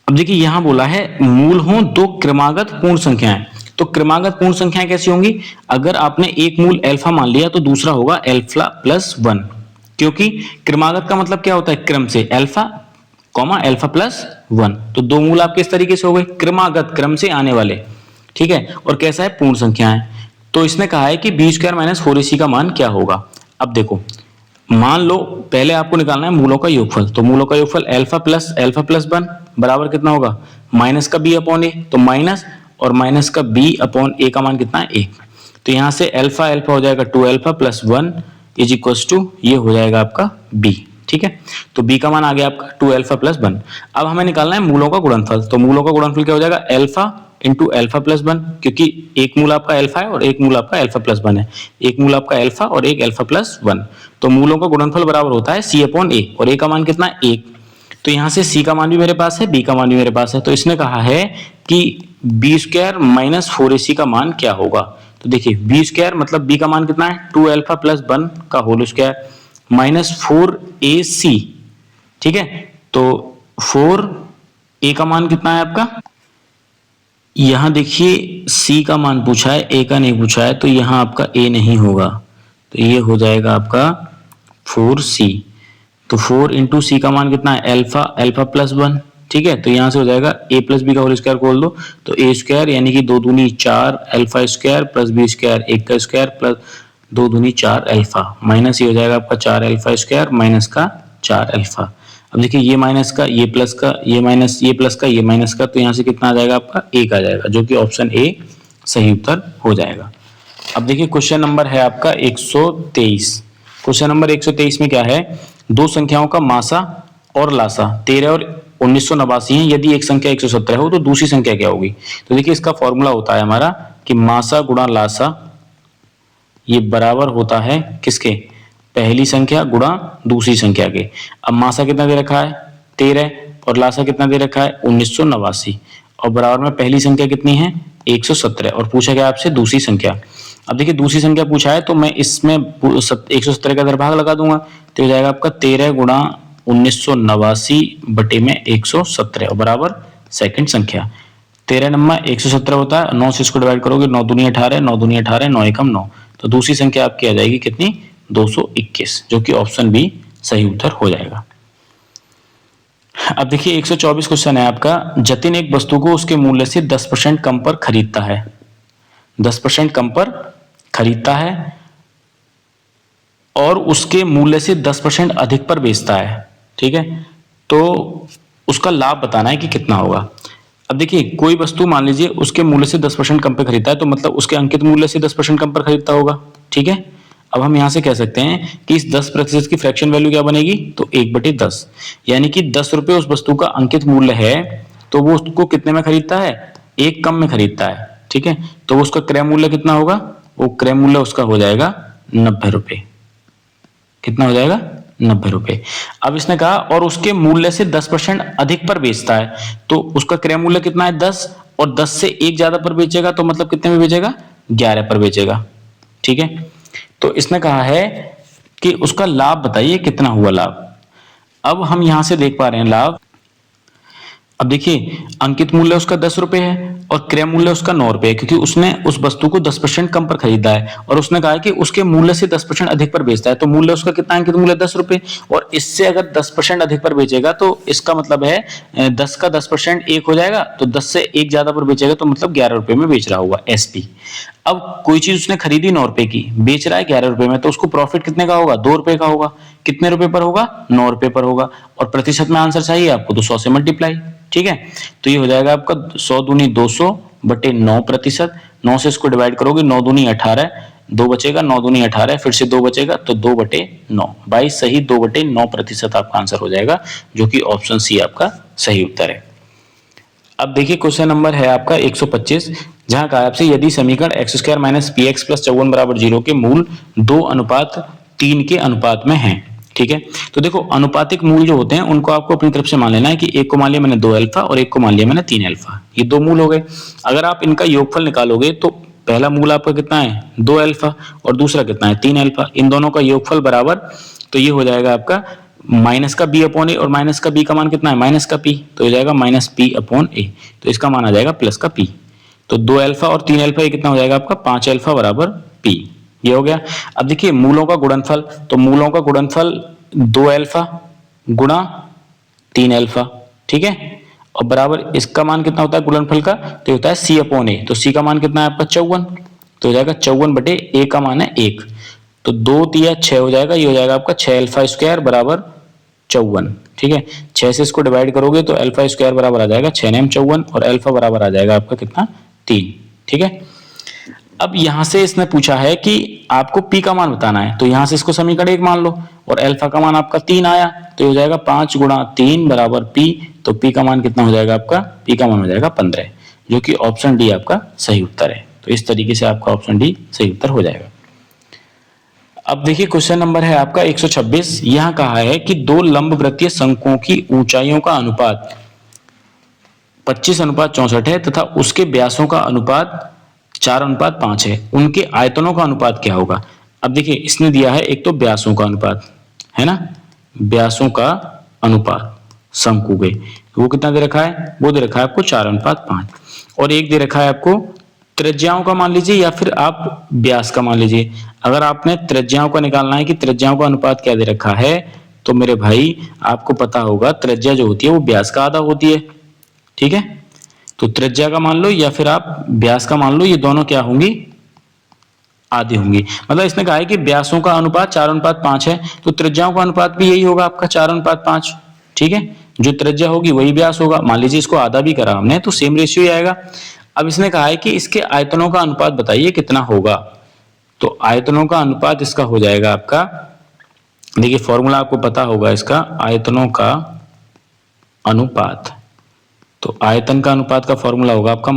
अब देखिए यहां बोला है मूल हों दो क्रमागत पूर्ण संख्याएं, तो क्रमागत पूर्ण संख्याएं कैसी होंगी, अगर आपने एक मूल अल्फा मान लिया तो दूसरा होगा अल्फा प्लस 1, क्योंकि क्रमागत का मतलब क्या होता है, क्रम से, अल्फा कॉमा अल्फा प्लस 1, तो दो मूल आपके इस तरीके से हो गए, क्रमागत क्रम से आने वाले। ठीक है, और कैसा है, पूर्ण संख्या है। तो इसने कहा है कि बी स्क्वायर माइनस 4ac का मान क्या होगा। अब देखो मान लो पहले आपको निकालना है मूलों का योगफल, तो मूलों का योगफल अल्फा प्लस 1 बराबर कितना होगा, माइनस का बी अपॉन ए, तो माइनस और माइनस का बी अपॉन ए का मान कितना है 1, तो यहां से अल्फा अल्फा हो जाएगा 2 alpha plus 1 is equals to, ये हो जाएगा आपका बी। ठीक है, तो बी का मान आ गया आपका 2 अल्फा प्लस 1। अब हमें निकालना है मूलों का गुणनफल, तो मूलों का गुणनफल क्या हो जाएगा, अल्फा इंटू अल्फा प्लस 1, क्योंकि एक मूल आपका अल्फा है और एक मूल आपका अल्फा प्लस 1 है, एक मूल आपका अल्फा और एक अल्फा प्लस 1, तो मूलों का गुणनफल बराबर होता है सी अपॉन ए, और ए का मान कितना है 1, तो यहां से सी का मान भी मेरे पास है, बी का मान भी मेरे पास है, तो इसने कहा है कि बी स्क्वायर माइनस 4ac का मान क्या होगा। तो देखिए बी स्क्वायर मतलब बी का मान कितना है 2 अल्फा प्लस 1 का होल स्क्वायर माइनस 4ac। ठीक है, तो 4a का मान कितना है आपका, यहां देखिए c का मान पूछा है, a का नहीं पूछा है, तो यहां आपका a नहीं होगा, तो ये हो जाएगा आपका 4c, तो 4 इंटू सी का मान कितना है, अल्फा अल्फा प्लस 1। ठीक है, तो यहां से हो जाएगा a प्लस बी का होल स्क्वायर खोल दो, तो a स्क्वायर यानी कि 2 दूनी 4 alpha square plus B square 1 का स्क्वायर प्लस 2 दूनी 4 अल्फा, माइनस ये हो जाएगा आपका 4 अल्फा स्क्वायर माइनस का 4 अल्फा। अब देखिए ये माइनस का, ये प्लस का, ये माइनस, ये प्लस का, ये माइनस का, तो यहां से कितना आ जाएगा आपका 1 आ जाएगा, जो कि ऑप्शन ए सही उत्तर हो जाएगा। अब देखिए क्वेश्चन नंबर है आपका 123। क्वेश्चन नंबर 123 में क्या है, दो संख्याओं का मासा और लासा 13 और 1989 है, यदि एक संख्या 117 हो तो दूसरी संख्या क्या होगी। तो देखिए इसका फॉर्मूला होता है हमारा कि मासा गुणा लासा ये बराबर होता है किसके, पहली संख्या गुणा दूसरी संख्या के। अब मासा कितना दे रखा है 13 और लासा कितना दे रखा है 1989, और बराबर में पहली संख्या कितनी है 117, और पूछा गया आपसे दूसरी संख्या। अब देखिए दूसरी संख्या पूछा है तो मैं इसमें 117 का इधर भाग लगा दूंगा, तो हो जाएगा आपका 13 गुणा 1989 बटे में 117 और बराबर सेकंड संख्या। 13 नंबर 117 होता है, 9 से इसको डिवाइड करोगे 9 दूनी 18, 9 दूनी 18, 9 एकम 9, तो दूसरी संख्या आपकी आ जाएगी कितनी 221, जो कि ऑप्शन बी सही उत्तर हो जाएगा। अब देखिए 124 क्वेश्चन है आपका, जतिन एक वस्तु को उसके मूल्य से 10% कम पर खरीदता है, 10% कम पर खरीदता है और उसके मूल्य से 10% अधिक पर बेचता है। ठीक है, तो उसका लाभ बताना है कि कितना होगा। अब देखिए कोई वस्तु मान लीजिए उसके मूल्य से 10% कम पे खरीदता है, तो मतलब उसके अंकित मूल्य से 10% कम पर खरीदता होगा। ठीक है, अब हम यहां से कह सकते हैं कि इस 10% की फ्रैक्शन वैल्यू क्या बनेगी, तो 1/10, यानी कि 10 रुपए उस वस्तु का अंकित मूल्य है, तो वो उसको कितने में खरीदता है, 1 कम में खरीदता है। ठीक है, तो उसका क्रय मूल्य कितना होगा, वो क्रय मूल्य उसका हो जाएगा 90 रुपए। कितना हो जाएगा 90 रुपए। अब इसने कहा और उसके मूल्य से 10% अधिक पर बेचता है, तो उसका क्रय मूल्य कितना है 10, और 10 से 1 ज्यादा पर बेचेगा, तो मतलब कितने में बेचेगा 11 पर बेचेगा। ठीक है, तो इसने कहा है कि उसका लाभ बताइए कितना हुआ लाभ। अब हम यहां से देख पा रहे हैं लाभ, अब देखिए अंकित मूल्य उसका 10 रुपए है और क्रय मूल्य उसका 9 रुपए है, क्योंकि उसने उस वस्तु को 10% कम पर खरीदा है, और उसने कहा है कि उसके मूल्य से 10% अधिक पर बेचता है, तो मूल्य उसका कितना अंकित मूल्य 10 रुपए, और इससे अगर 10% अधिक पर बेचेगा तो इसका मतलब है 10 का 10% 1 हो जाएगा, तो 10 से 1 ज्यादा पर बेचेगा, तो मतलब 11 रुपए में बेच रहा होगा एसपी। अब कोई चीज उसने खरीदी 9 रुपए की, बेच रहा है 11 रुपए में, तो उसको प्रॉफिट कितने का होगा? 2 रुपए का होगा। कितने रुपए पर होगा? 9 रुपए पर होगा। और प्रतिशत में आंसर चाहिए आपको, तो 100 से मल्टीप्लाई। ठीक है, तो ये हो जाएगा आपका 100 दूनी 200 बटे 9%। 9 से इसको डिवाइड करोगे, 9 दूनी 18, 2 बचेगा, 9 दूनी 18, फिर से 2 बचेगा, तो 2 बटे 9, 22 सही, 2 बटे 9% आपका आंसर हो जाएगा, जो कि ऑप्शन सी आपका सही उत्तर है। अब देखिए क्वेश्चन नंबर है आपका 125, जहां कहा आपसे यदि समीकरण x square minus P x plus 54 बराबर 0 के मूल 2:3 के अनुपात में हैं। ठीक है, तो देखो अनुपातिक मूल जो होते हैं उनको आपको अपनी तरफ से मान लेना है कि एक को मान लिया मैंने 2 अल्फा और एक को मान लिया मैंने 3 अल्फा, ये दो मूल हो गए। अगर आप इनका योगफल निकालोगे तो पहला मूल आपका कितना है? 2 अल्फा, और दूसरा कितना है? 3 अल्फा। इन दोनों का योगफल बराबर, तो ये हो जाएगा आपका माइनस का बी अपॉन ए, और माइनस का बी का मान कितना है? माइनस का पी, तो हो जाएगा माइनस पी अपॉन ए, तो इसका मान आ जाएगा प्लस का पी। तो 2 अल्फा और 3 अल्फा ये कितना हो जाएगा आपका? 5 अल्फा बराबर पी, ये हो गया। अब देखिए मूलों का गुणनफल, तो मूलों का गुणनफल 2 अल्फा गुणा 3 अल्फा, ठीक है, और बराबर इसका मान कितना होता है गुणनफल का? तो होता है सी अपॉन ए, तो सी का मान कितना है आपका? 54, तो हो जाएगा 54 बटे ए का मान है 1, तो 2 तिया 6 हो जाएगा, ये हो जाएगा आपका 6 अल्फा स्क्वायर बराबर 54। ठीक है, 6 से इसको डिवाइड करोगे तो अल्फा स्क्वायर बराबर आ जाएगा 6 नेम 54, और अल्फा बराबर आ जाएगा आपका कितना? 3। ठीक है, अब यहां से इसने पूछा है कि आपको पी का मान बताना है, तो यहां से इसको समीकरण 1 मान लो, और अल्फा का मान आपका 3 आया, तो हो जाएगा 5 गुणा 3 बराबर पी, तो पी का मान कितना हो जाएगा आपका? पी का मान हो जाएगा 15, जो कि ऑप्शन डी आपका सही उत्तर है। तो इस तरीके से आपका ऑप्शन डी सही उत्तर हो जाएगा। अब देखिए क्वेश्चन नंबर है आपका 126, यहां कहा है कि दो लंबवृत्तीय शंकुओं की ऊंचाइयों का अनुपात 25:64 है तथा उसके व्यासों का अनुपात 4:5 है, उनके आयतनों का अनुपात क्या होगा? अब देखिए इसने दिया है एक तो व्यासों का अनुपात, है ना, व्यासों का अनुपात शंकु के, वो कितना दे रखा है? वो दे रखा है आपको 4:5, और एक दे रखा है आपको त्रिज्याओं का मान लीजिए, या फिर आप व्यास का मान लीजिए। अगर आपने त्रिज्याओं का निकालना है कि त्रिज्याओं का अनुपात क्या दे रखा है, तो मेरे भाई आपको पता होगा त्रिज्या जो होती है वो व्यास का आधा होती है। ठीक है, तो त्रिज्या का मान लो या फिर आप व्यास का मान लो, ये दोनों क्या होंगी? आधी होंगी। मतलब इसने कहा है कि व्यासों का अनुपात 4:5 है, तो त्रिज्याओं का अनुपात भी यही होगा आपका 4:5। ठीक है, जो त्रिज्या होगी वही व्यास होगा। मान लीजिए इसको आधा भी करा हमने तो सेम रेशियो ही आएगा। अब इसने कहा है कि इसके आयतनों का अनुपात बताइए कितना होगा, तो आयतनों का अनुपात इसका हो जाएगा आपका, देखिए फॉर्मूला आपको पता होगा इसका, आयतनों का अनुपात, तो आयतन का अनुपात का फॉर्मूला होगा आपका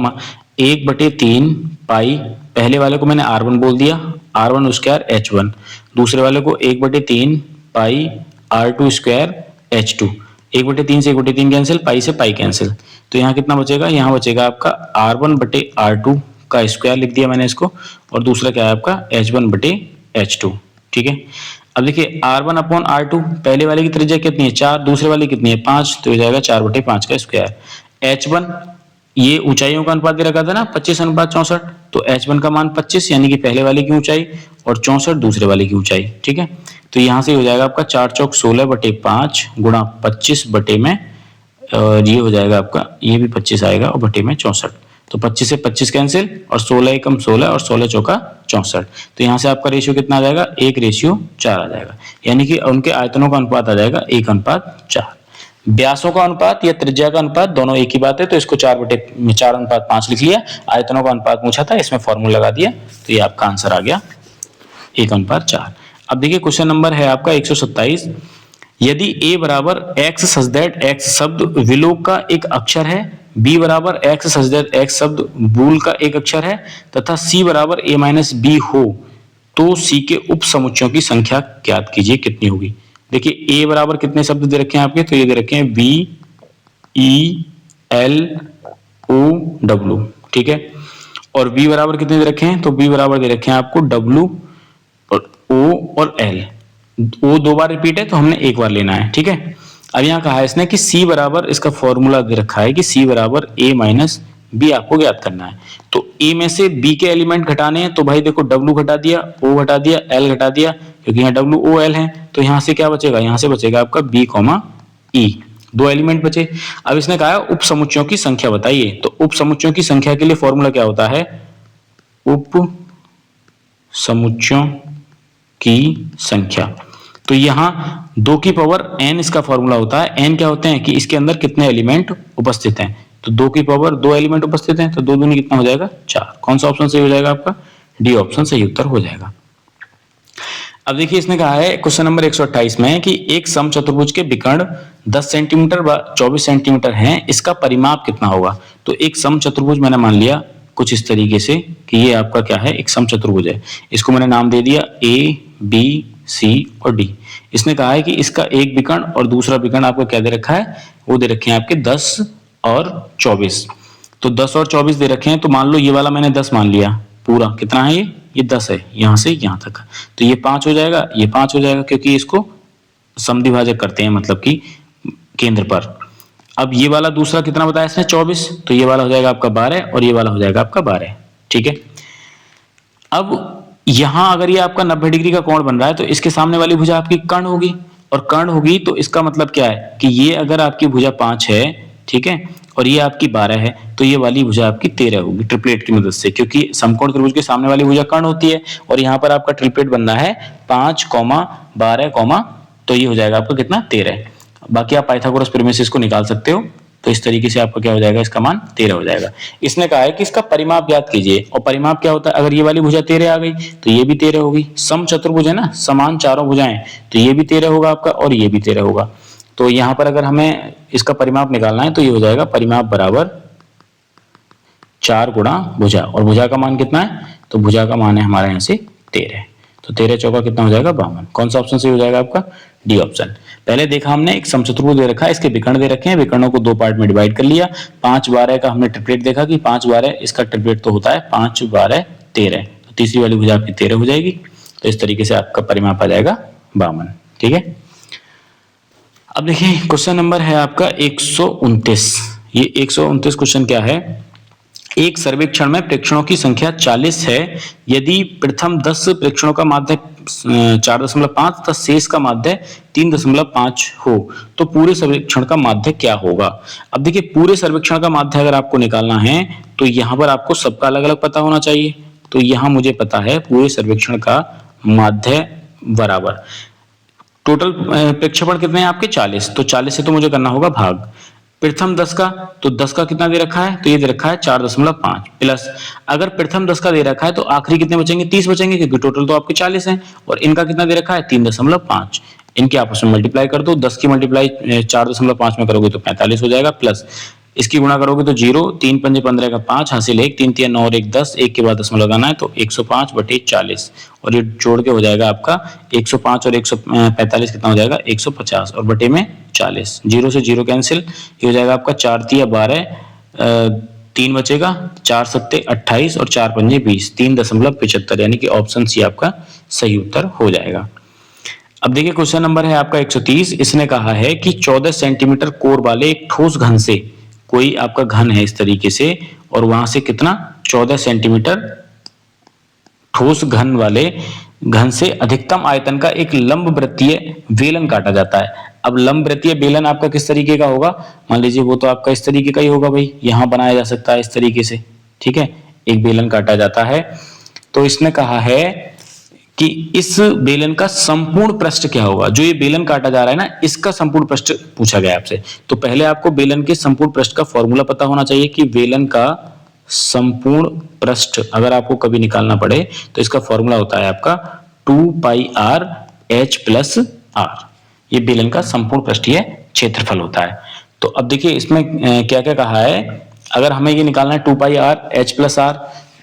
1/3 पाई, पहले वाले को मैंने R1 बोल दिया, R1 स्क्वायर H1, दूसरे वाले को 1/3 पाई R2 स्क्वायर H2, 1/3 से 1/3 कैंसिल, पाई से पाई कैंसिल, तो यहाँ कितना बचेगा? यहाँ बचेगा आपका R1/R2 का स्क्वायर लिख दिया मैंने इसको, और दूसरा क्या है आपका H1/H2। ठीक है, अब देखिए R1/R2, पहले वाले की त्रिज्या कितनी है? 4, दूसरे वाले कितनी है? 5, तो हो जाएगा 4/5 का स्क्वायर। H1 ये ऊंचाइयों का अनुपात दे रखा था ना 25:64, तो H1 का मान 25 यानी कि पहले वाले की ऊंचाई, और 64 दूसरे वाले की ऊंचाई। ठीक है, तो यहाँ से हो जाएगा आपका 4 चौक 16/5 गुणा 25 बटे में, और ये हो जाएगा आपका, ये भी 25 आएगा और बटे में 64, तो 25 से 25 कैंसिल, और 16 एकम 16 और 16 चौका 64, तो यहाँ से आपका रेशियो कितना आ जाएगा? 1:4 आ जाएगा, यानी कि उनके आयतनों का अनुपात आ जाएगा 1:4। व्यासों का अनुपात या त्रिज्या का अनुपात दोनों एक ही बात है, तो इसको 4/4:5 लिख लिया। आयतनों का अनुपात पूछा था, इसमें फॉर्मूला लगा दिया, तो ये आपका आंसर आ गया 1:4। अब देखिए क्वेश्चन नंबर है आपका 127, यदि a बराबर x सच दैट x शब्द विलोक का एक अक्षर है, b बराबर x सच दैट x शब्द बूल का एक अक्षर है, तथा c बराबर a माइनस b हो, तो c के उप समुच्चयों की संख्या ज्ञात कीजिए, कितनी होगी? देखिए a बराबर कितने शब्द दे रखे हैं आपके, तो ये दे रखे हैं b e l o w, ठीक है, और b बराबर कितने दे रखे हैं, तो b बराबर दे रखे हैं आपको w और o और l, o 2 बार रिपीट है तो हमने एक बार लेना है। ठीक है, अब यहाँ कहा है इसने कि c बराबर, इसका फॉर्मूला दे रखा है कि c बराबर a माइनस b आपको ज्ञात करना है, तो a में से b के एलिमेंट घटाने हैं, तो भाई देखो w घटा दिया, o घटा दिया, l घटा दिया, क्योंकि यहाँ w o l है, तो यहाँ से क्या बचेगा? यहाँ से बचेगा आपका b, e, 2 एलिमेंट बचे। अब इसने कहा है उप समुच्चयों की संख्या बताइए, तो उप समुच्चयों की संख्या के लिए फॉर्मूला क्या होता है? उप समुच्चयों की संख्या। तो यहां 2 की पावर n इसका फॉर्मूला होता है। n क्या होते हैं कि इसके अंदर कितने एलिमेंट उपस्थित हैं। तो 2 की पावर 2 एलिमेंट उपस्थित हैं, तो 2 दूनी कितना हो जाएगा 4। कौन सा ऑप्शन सही हो जाएगा आपका, डी ऑप्शन सही उत्तर हो जाएगा। अब देखिए इसने कहा है क्वेश्चन नंबर 128 में कि एक समचतुर्भुज के विकर्ण 10 सेंटीमीटर व 24 सेंटीमीटर हैं, इसका परिमाप कितना होगा। तो एक समचतुर्भुज मैंने मान लिया कुछ इस तरीके से कि ये आपका क्या है, एक समचतुर्भुज है। इसको मैंने नाम दे दिया ए, बी, सी और डी। इसने कहा है कि इसका एक विकर्ण और दूसरा विकर्ण आपको क्या दे रखा है, वो दे रखे हैं आपके 10 और 24। तो 10 और 24 दे रखे हैं, तो मान लो ये वाला मैंने 10 मान लिया, पूरा कितना है ये 10 है, यहां से यहां तक। तो ये 5 हो जाएगा, ये 5 हो जाएगा, क्योंकि इसको समद्विभाजक करते हैं, मतलब कि केंद्र पर। अब ये वाला दूसरा कितना बताया इसने 24, तो ये वाला हो जाएगा आपका 12 और ये वाला हो जाएगा आपका 12। ठीक है। अब यहां अगर ये आपका 90 डिग्री का कोण बन रहा है, तो इसके सामने वाली भुजा आपकी कर्ण होगी, और कर्ण होगी तो इसका मतलब क्या है कि ये अगर आपकी भुजा 5 है, ठीक है, और ये आपकी 12 है, तो ये वाली भुजा आपकी 13 होगी ट्रिपलेट की मदद से, क्योंकि समकोण त्रिभुज के सामने वाली भुजा कर्ण होती है, और यहाँ पर आपका ट्रिपलेट बनना है 5, 12, तो ये हो जाएगा आपका कितना 13। बाकी आप पाइथागोरस प्रमेय से इसको निकाल सकते हो। तो इस तरीके से आपका क्या हो जाएगा, इसका मान 13 हो जाएगा। इसने कहा है कि इसका परिमाप ज्ञात कीजिए, और परिमाप क्या होता है, अगर ये वाली भुजा 13 आ गई तो ये भी 13 होगी। समचतुर्भुज है ना, समान चारों भुजाएं, तो ये भी 13 होगा आपका और ये भी 13 होगा। तो यहां पर अगर हमें इसका परिमाप निकालना है तो ये हो जाएगा परिमाप बराबर 4 गुणा भुजा, और भुजा का मान कितना है, तो भुजा का मान है हमारे यहाँ से 13। तो 13 चौका कितना हो जाएगा 52। कौन सा ऑप्शन सही हो जाएगा आपका, डी ऑप्शन। पहले देखा हमने एक समचतुर्भुज दे रखा है, इसके विकर्ण दे रखे हैं, विकर्णों को 2 पार्ट में डिवाइड कर लिया। 5, 12 का हमने ट्रिपलेट देखा कि 5, 12 इसका ट्रिपलेट तो होता है 5, 12, 13। तो तीसरी वाली भुजा आपकी 13 हो जाएगी। तो इस तरीके से आपका परिमाप आ जाएगा 52। ठीक है। अब देखिए क्वेश्चन नंबर है आपका 129। ये 129 क्वेश्चन क्या है, एक सर्वेक्षण में प्रेक्षणों की संख्या 40 है, यदि प्रथम 10 प्रेक्षणों का माध्य 4.5 तथा शेष का माध्य 3.5 हो तो पूरे सर्वेक्षण का माध्य क्या होगा। अब देखिए पूरे सर्वेक्षण का माध्य अगर आपको निकालना है तो यहाँ पर आपको सबका अलग अलग पता होना चाहिए। तो यहाँ मुझे पता है पूरे सर्वेक्षण का माध्य बराबर टोटल प्रेक्षेपण कितने हैं आपके 40, तो 40 से तो मुझे करना होगा भाग प्रथम 10 का, तो 10 का कितना दे रखा है, तो ये दे रखा है 4.5 प्लस, अगर प्रथम 10 का दे रखा है तो आखिरी कितने बचेंगे 30 बचेंगे, क्योंकि टोटल तो आपके 40 हैं, और इनका कितना दे रखा है 3.5। इनके आपस में मल्टीप्लाई कर दो, 10 की मल्टीप्लाई 4.5 में करोगे तो 45 हो जाएगा, प्लस इसकी गुणा करोगे तो 0, 3 पंजे 15 का 5 हासिल 1, 3 3 9 और 1 10, 1 के बाद दशमलव लगाना है तो 105/40, और ये जोड़ के हो जाएगा आपका 105 और 145 कितना हो जाएगा 150, और बटे में 40, 0 से 0 कैंसिल, ये हो जाएगा आपका 4 तिया 12, 3 बचेगा, 4 सत्ते 28 और 4 पंजे 20, 3.75, यानी कि ऑप्शन सी आपका सही उत्तर हो जाएगा। अब देखिए क्वेश्चन नंबर है आपका 130। इसने कहा है कि 14 सेंटीमीटर कोर वाले एक ठोस घन से, कोई आपका घन है इस तरीके से, और वहां से कितना 14 सेंटीमीटर ठोस घन वाले घन से अधिकतम आयतन का एक लंब वृत्तीय बेलन काटा जाता है। अब लंब वृत्तीय बेलन आपका किस तरीके का होगा, मान लीजिए वो तो आपका इस तरीके का ही होगा भाई, यहां बनाया जा सकता है इस तरीके से, ठीक है, एक बेलन काटा जाता है। तो इसने कहा है कि इस बेलन का संपूर्ण पृष्ठ क्या होगा, जो ये बेलन काटा जा रहा है ना, इसका संपूर्ण पृष्ठ पूछा गया आपसे। तो पहले आपको बेलन के संपूर्ण पृष्ठ का फॉर्मूला पता होना चाहिए कि बेलन का संपूर्ण पृष्ठ अगर आपको कभी निकालना पड़े तो इसका फॉर्मूला होता है आपका 2πr h प्लस r। ये बेलन का संपूर्ण पृष्ठीय क्षेत्रफल होता है। तो अब देखिए इसमें क्या क्या कहा है, अगर हमें ये निकालना है 2πr h प्लस r,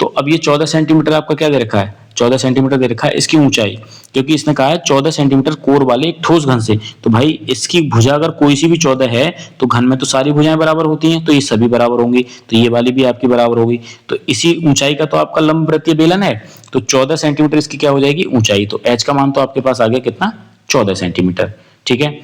तो अब ये 14 सेंटीमीटर आपका क्या दे रखा है, 14 सेंटीमीटर दे रखा है इसकी ऊंचाई, क्योंकि इसने कहा है 14 सेंटीमीटर कोर वाले एक ठोस घन से, तो भाई इसकी भुजा अगर कोई सी भी 14 है तो घन में तो सारी भुजाएं बराबर होती हैं, तो ये सभी बराबर होंगी, तो ये वाली भी आपकी बराबर होगी। तो इसी ऊंचाई का तो आपका लंब वृत्तीय बेलन है, तो 14 सेंटीमीटर इसकी क्या हो जाएगी ऊंचाई, तो h का मान तो आपके पास आ गया कितना 14 सेंटीमीटर। ठीक है,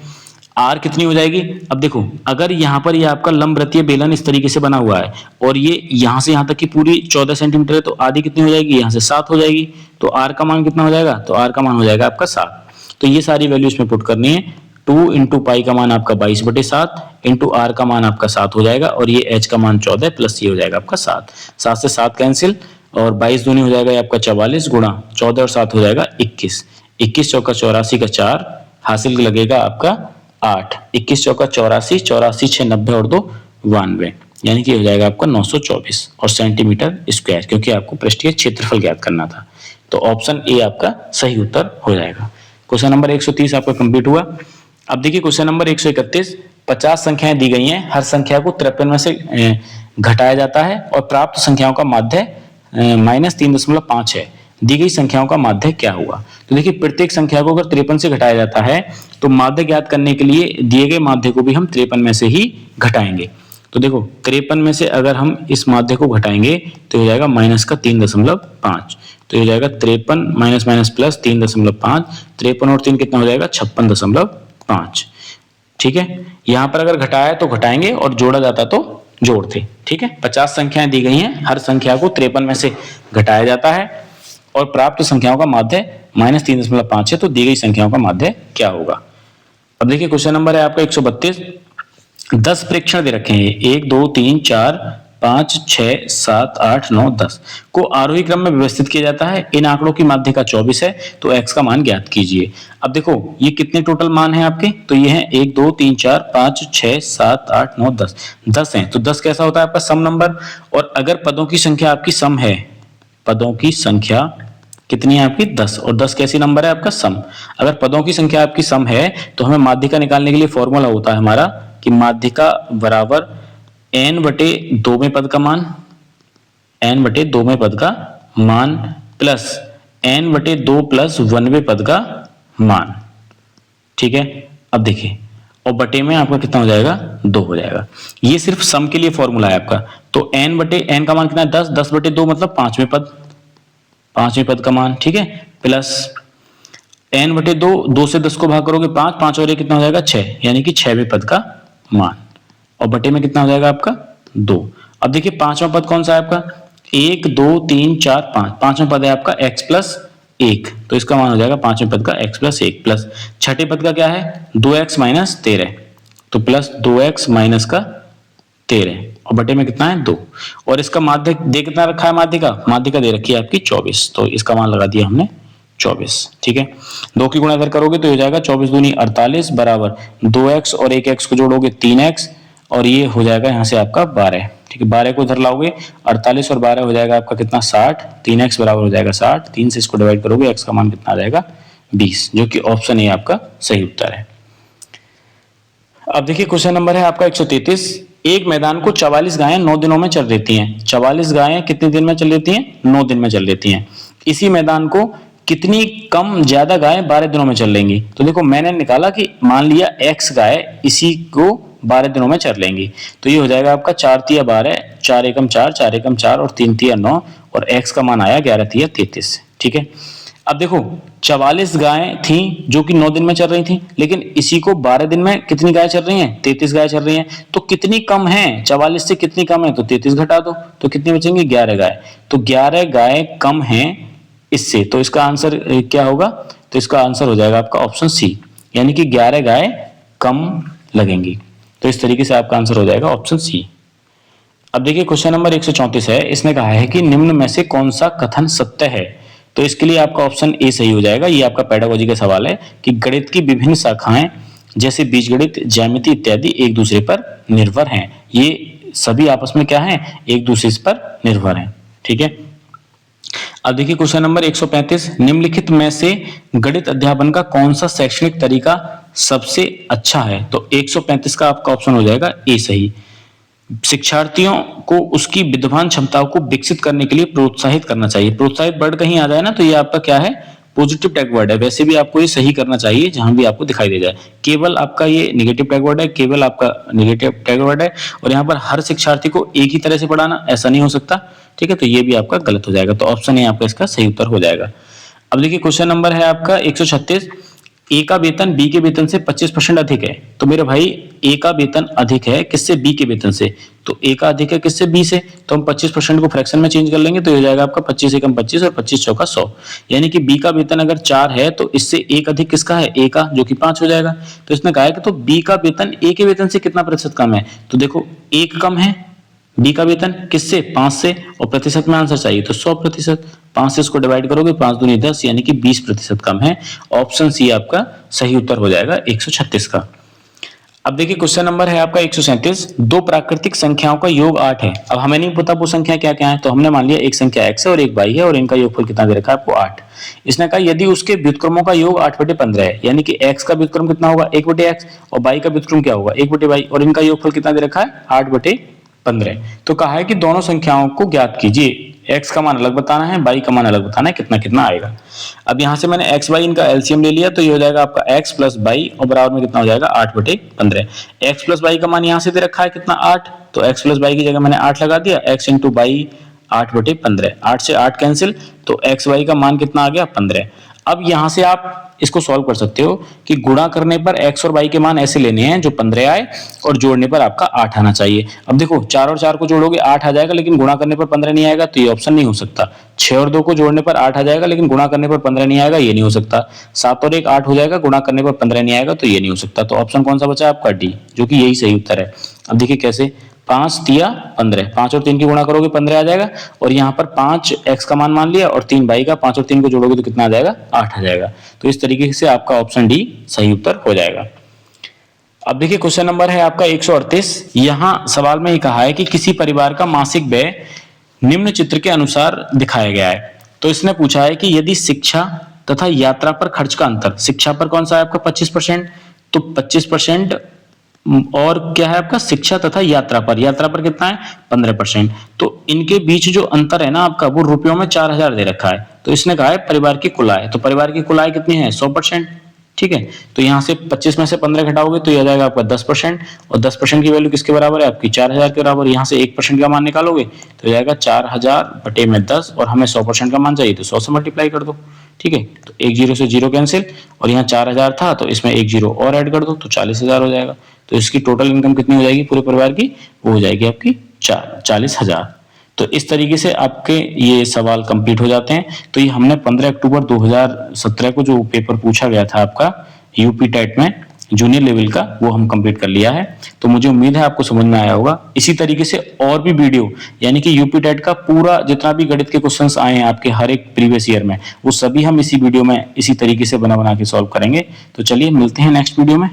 आर कितनी हो जाएगी, अब देखो अगर यहाँ पर ये आपका लंब वृत्तीय बेलन इस तरीके से बना हुआ है और ये यहाँ से यहाँ तक की पूरी 14 सेंटीमीटर है, तो आधी कितनी हो जाएगी, यहाँ से 7 हो जाएगी, तो आर का मान कितना हो जाएगा, तो आर का मान हो जाएगा आपका 7। तो ये सारी वैल्यू इसमें पुट करनी है, 2 इंटू पाई का मान आपका 22/7 इंटू आर का मान आपका 7 हो जाएगा, और ये एच का मान 14 प्लस ये हो जाएगा आपका 7, 7 से 7 कैंसिल, और 22 दूनी हो जाएगा ये आपका 44 गुणा 14 और 7 हो जाएगा 21। 21 चौका 84 का 4 हासिल लगेगा आपका 8। 21 चौका 84, 84 6 90 और 2 92, यानी कि हो जाएगा आपका 924 और सेंटीमीटर स्क्वायर, क्योंकि आपको पृष्ठीय क्षेत्रफल ज्ञात करना था। तो ऑप्शन ए आपका सही उत्तर हो जाएगा। क्वेश्चन नंबर 130 आपका कंप्लीट हुआ। अब देखिए क्वेश्चन नंबर 131, 50 संख्याएं दी गई हैं, हर संख्या को 53 में से घटाया जाता है और प्राप्त संख्याओं का माध्य -3.5 है। दी गई संख्याओं का माध्य क्या हुआ? तो देखिए प्रत्येक संख्या को अगर 53 से घटाया जाता है तो माध्य ज्ञात करने के लिए दिए गए माध्य को भी हम 53 में से ही घटाएंगे। तो देखो 53 में से अगर हम इस माध्य को घटाएंगे तो हो जाएगा -3.5, तो हो जाएगा 53 माइनस माइनस प्लस 3.5, 53 और 3 कितना हो जाएगा 56.5। ठीक है, यहां पर अगर घटाया तो घटाएंगे और जोड़ा जाता तो जोड़ते। ठीक है, 50 संख्याएं दी गई हैं, हर संख्या को 53 में से घटाया जाता है और प्राप्त संख्याओं का माध्य -3.5 है। तो दी गई संख्याओं का माध्य क्या होगा? अब देखिए क्वेश्चन नंबर है आपका 132, 10 प्रेक्षण दे रखे हैं, 1 2 3 4 5 6 7 8 9 10 को आरोही क्रम में व्यवस्थित किया जाता है। इन आंकड़ों की माध्य का 24 है, तो x का मान ज्ञात कीजिए। अब देखो ये कितने टोटल मान है आपके, तो ये है 1 2 3 4 5 6 7 8 9 10, 10 है। तो 10 कैसा होता है आपका सम नंबर, और अगर पदों की संख्या आपकी सम है, पदों की संख्या कितनी है आपकी 10, और 10 कैसी नंबर है आपका सम। अगर पदों की संख्या आपकी सम है तो हमें माध्यिका निकालने के लिए फॉर्मूला होता है हमारा कि माध्यिका बराबर n/2 में पद का मान, n/2 में पद का मान प्लस n/2 प्लस 1वें पद का मान। ठीक है, अब देखिए और बटे में आपका कितना हो जाएगा 2 हो जाएगा। ये सिर्फ सम के लिए फॉर्मूला है आपका। तो n/n का मान कितना है 10, 10/2 मतलब 5वें पद, 5वें पद का मान। ठीक है, प्लस n/2, 2 से 10 को भाग करोगे 5, 5 और 1 कितना हो जाएगा 6, यानी कि 6वें पद का मान, और बटे में कितना हो जाएगा आपका 2। अब देखिए 5वां पद कौन सा है आपका, 1 2 3 4 5, 5वां पद है आपका x प्लस 1, तो इसका मान हो जाएगा 5वें पद का x प्लस 1, प्लस 6ठे पद का क्या है 2x माइनस 13, तो प्लस 2x माइनस का 13, और बटे में कितना है 2, और इसका माध्य दे कितना रखा है, माध्यिका दे रखी है आपकी 24, तो इसका मान लगा दिया हमने 24। ठीक है, 2 की गुणा अगर करोगे तो हो जाएगा 24 दूनी 48 बराबर 2x और 1x को जोड़ोगे 3x, और ये हो जाएगा यहाँ से आपका 12। ठीक है, 12 को इधर लाओगे 48 और 12 हो जाएगा आपका कितना 60, 3x बराबर हो जाएगा 60, 3 से इसको डिवाइड करोगे x का मान कितना आ जाएगा 20, जो कि ऑप्शन ए आपका सही उत्तर है। अब देखिए क्वेश्चन नंबर है आपका 133, एक मैदान को 44 गायें 9 दिनों में चल देती हैं। 44 गायें कितने दिन में चल देती हैं, 9 दिन में चल देती हैं। इसी मैदान को कितनी कम ज्यादा गायें 12 दिनों में चल लेंगी। तो देखो मैंने निकाला कि मान लिया x गाय इसी को 12 दिनों में चल लेंगी, तो ये हो जाएगा आपका 4 तिया 12, 4 एकम 4, 4 एकम 4 और 3 तिया 9, और x का मान आया 11 तिया 33। ठीक है, अब देखो 44 गायें थी जो कि 9 दिन में चल रही थी, लेकिन इसी को 12 दिन में कितनी गाय चल रही हैं, 33 गाय चल रही हैं। तो कितनी कम है, 44 से कितनी कम है, तो 33 घटा दो, तो कितनी बचेंगी 11 गाय। तो 11 गाय कम है इससे, तो इसका आंसर क्या होगा, तो इसका आंसर हो जाएगा आपका ऑप्शन सी, यानी कि 11 गाय कम लगेंगी। तो इस तरीके से आपका आंसर हो जाएगा ऑप्शन सी। अब देखिए क्वेश्चन नंबर 134 है, इसने कहा है कि निम्न में से कौन सा कथन सत्य है। तो इसके लिए आपका ऑप्शन ए सही हो जाएगा। ये आपका पेडागोजी का सवाल है कि गणित की विभिन्न शाखाएं जैसे बीजगणित, ज्यामिति इत्यादि एक दूसरे पर निर्भर हैं। ये सभी आपस में क्या हैं, एक दूसरे पर निर्भर हैं। ठीक है, अब देखिए क्वेश्चन नंबर 135, निम्नलिखित में से गणित अध्यापन का कौन सा शैक्षणिक तरीका सबसे अच्छा है। तो 135 का आपका ऑप्शन हो जाएगा ए सही। शिक्षार्थियों को उसकी विद्वान क्षमताओं को विकसित करने के लिए प्रोत्साहित करना चाहिए। प्रोत्साहित वर्ड कहीं आ जाए ना तो ये आपका क्या है, पॉजिटिव टैग वर्ड है। वैसे भी आपको ये सही करना चाहिए जहां भी आपको दिखाई दे जाए। केवल आपका ये नेगेटिव टैग वर्ड है, केवल आपका नेगेटिव टैग वर्ड है, और यहाँ पर हर शिक्षार्थी को एक ही तरह से पढ़ाना ऐसा नहीं हो सकता। ठीक है, तो ये भी आपका गलत हो जाएगा। तो ऑप्शन ए आपका इसका सही उत्तर हो जाएगा। अब देखिए क्वेश्चन नंबर है आपका 136, ए का वेतन बी के वेतन से 25% अधिक है। तो मेरे भाई ए का वेतन अधिक है किससे, बी के वेतन से। तो ए का अधिक है किससे, बी से। तो हम 25% को फ्रैक्शन में चेंज कर लेंगे तो हो जाएगा आपका 25 एकम 25 और 25 चौका 100, यानी कि बी का वेतन अगर 4 है तो इससे एक अधिक किसका है, ए का, जो कि 5 हो जाएगा। तो इसने कहा है कि तो बी का वेतन ए के वेतन से कितना प्रतिशत कम है। तो देखो 1 कम है, बी का वेतन किससे? 5 से, और प्रतिशत में आंसर चाहिए तो 100%। 5 से इसको डिवाइड करोगे, 5 दूनी 10 यानी कि 20% कम है। ऑप्शन सी आपका सही उत्तर हो जाएगा 136 का। अब देखिए क्वेश्चन नंबर है आपका 137। दो प्राकृतिक संख्याओं का योग 8 है। अब हमें नहीं पता वो संख्या क्या क्या है, तो हमने मान लिया एक संख्या x है और एक y है और इनका योगफल कितना दे रखा है आपको 8। इसने कहा यदि उसके व्युत्क्रमों का योग 8/15 है, यानी कि x का व्युत्क्रम कितना होगा 1/x और y का व्युत्क्रम क्या होगा 1/y, और इनका योगफल कितना दे रखा है 8/15। तो कहा है कि दोनों संख्याओं को ज्ञात कीजिए। x का मान अलग बताना है, y का मान अलग बताना है, कितना कितना आएगा। अब यहां से मैंने x y इनका एलसीएम ले लिया, तो ये हो जाएगा आपका x प्लस y और बराबर में कितना हो जाएगा 8/15। x प्लस y का मान यहां से दे रखा है कितना 8, तो x प्लस y की जगह मैंने 8 लगा दिया, x इंटू वाई 8/15। 8 से 8 कैंसिल, तो x y का मान कितना आ गया 15। अब यहां से आप इसको सॉल्व कर सकते हो कि गुणा करने पर x और y के मान ऐसे लेने हैं जो 15 आए और जोड़ने पर आपका 8 आना चाहिए। अब देखो 4 और 4 को जोड़ोगे 8 आ जाएगा, लेकिन गुणा करने पर 15 नहीं आएगा, तो ये ऑप्शन नहीं हो सकता। 6 और 2 को जोड़ने पर 8 आ जाएगा, लेकिन गुणा करने पर 15 नहीं आएगा, ये नहीं हो सकता। 7 और 1 8 हो जाएगा, गुणा करने पर 15 नहीं आएगा, तो ये नहीं हो सकता। तो ऑप्शन कौन सा बचा आपका डी, जो कि यही सही उत्तर है। अब देखिए कैसे, 5 तिया 15, 5 और 3 की गुणा करोगे 15 आ जाएगा, और यहाँ पर 5 x का मान लिया और 3 y का, 5 और 3 को जोड़ोगे तो कितना आ जाएगा 8 आ जाएगा। तो इस तरीके से आपका ऑप्शन डी सही उत्तर हो जाएगा। अब देखिए क्वेश्चन नंबर है आपका 138। यहाँ सवाल में ही कहा है कि किसी परिवार का मासिक व्यय निम्न चित्र के अनुसार दिखाया गया है। तो इसने पूछा है कि यदि शिक्षा तथा यात्रा पर खर्च का अंतर, शिक्षा पर कौन सा है आपका 25%, तो 25%, और क्या है आपका शिक्षा तथा यात्रा पर कितना है 15%। तो इनके बीच जो अंतर है ना आपका, वो रुपयों में 4000 दे रखा है। तो इसने कहा है परिवार की कुल आय, तो परिवार की कुल आय कितनी है 100%, ठीक है। तो यहाँ से 25 में से 15 घटाओगे तो यह आ जाएगा आपका 10%, और 10% की वैल्यू किसके बराबर है आपकी 4000 के बराबर। यहाँ से 1% का मान निकालोगे तो हो जाएगा 4000/10, और हमें 100% का मान चाहिए तो 100 से मल्टीप्लाई कर दो, ठीक है। तो एक जीरो से जीरो कैंसिल, और यहाँ 4000 था तो इसमें एक जीरो और ऐड कर दो तो 40,000 हो जाएगा। तो इसकी टोटल इनकम कितनी हो जाएगी पूरे परिवार की, वो हो जाएगी आपकी 40,000। तो इस तरीके से आपके ये सवाल कंप्लीट हो जाते हैं। तो ये हमने 15 अक्टूबर 2017 को जो पेपर पूछा गया था आपका यूपी टेट में जूनियर लेवल का, वो हम कंप्लीट कर लिया है। तो मुझे उम्मीद है आपको समझ में आया होगा। इसी तरीके से और भी वीडियो, यानी कि यूपी टेट का पूरा जितना भी गणित के क्वेश्चंस आए हैं आपके हर एक प्रीवियस ईयर में, वो सभी हम इसी वीडियो में इसी तरीके से बना बना के सॉल्व करेंगे। तो चलिए मिलते हैं नेक्स्ट वीडियो में।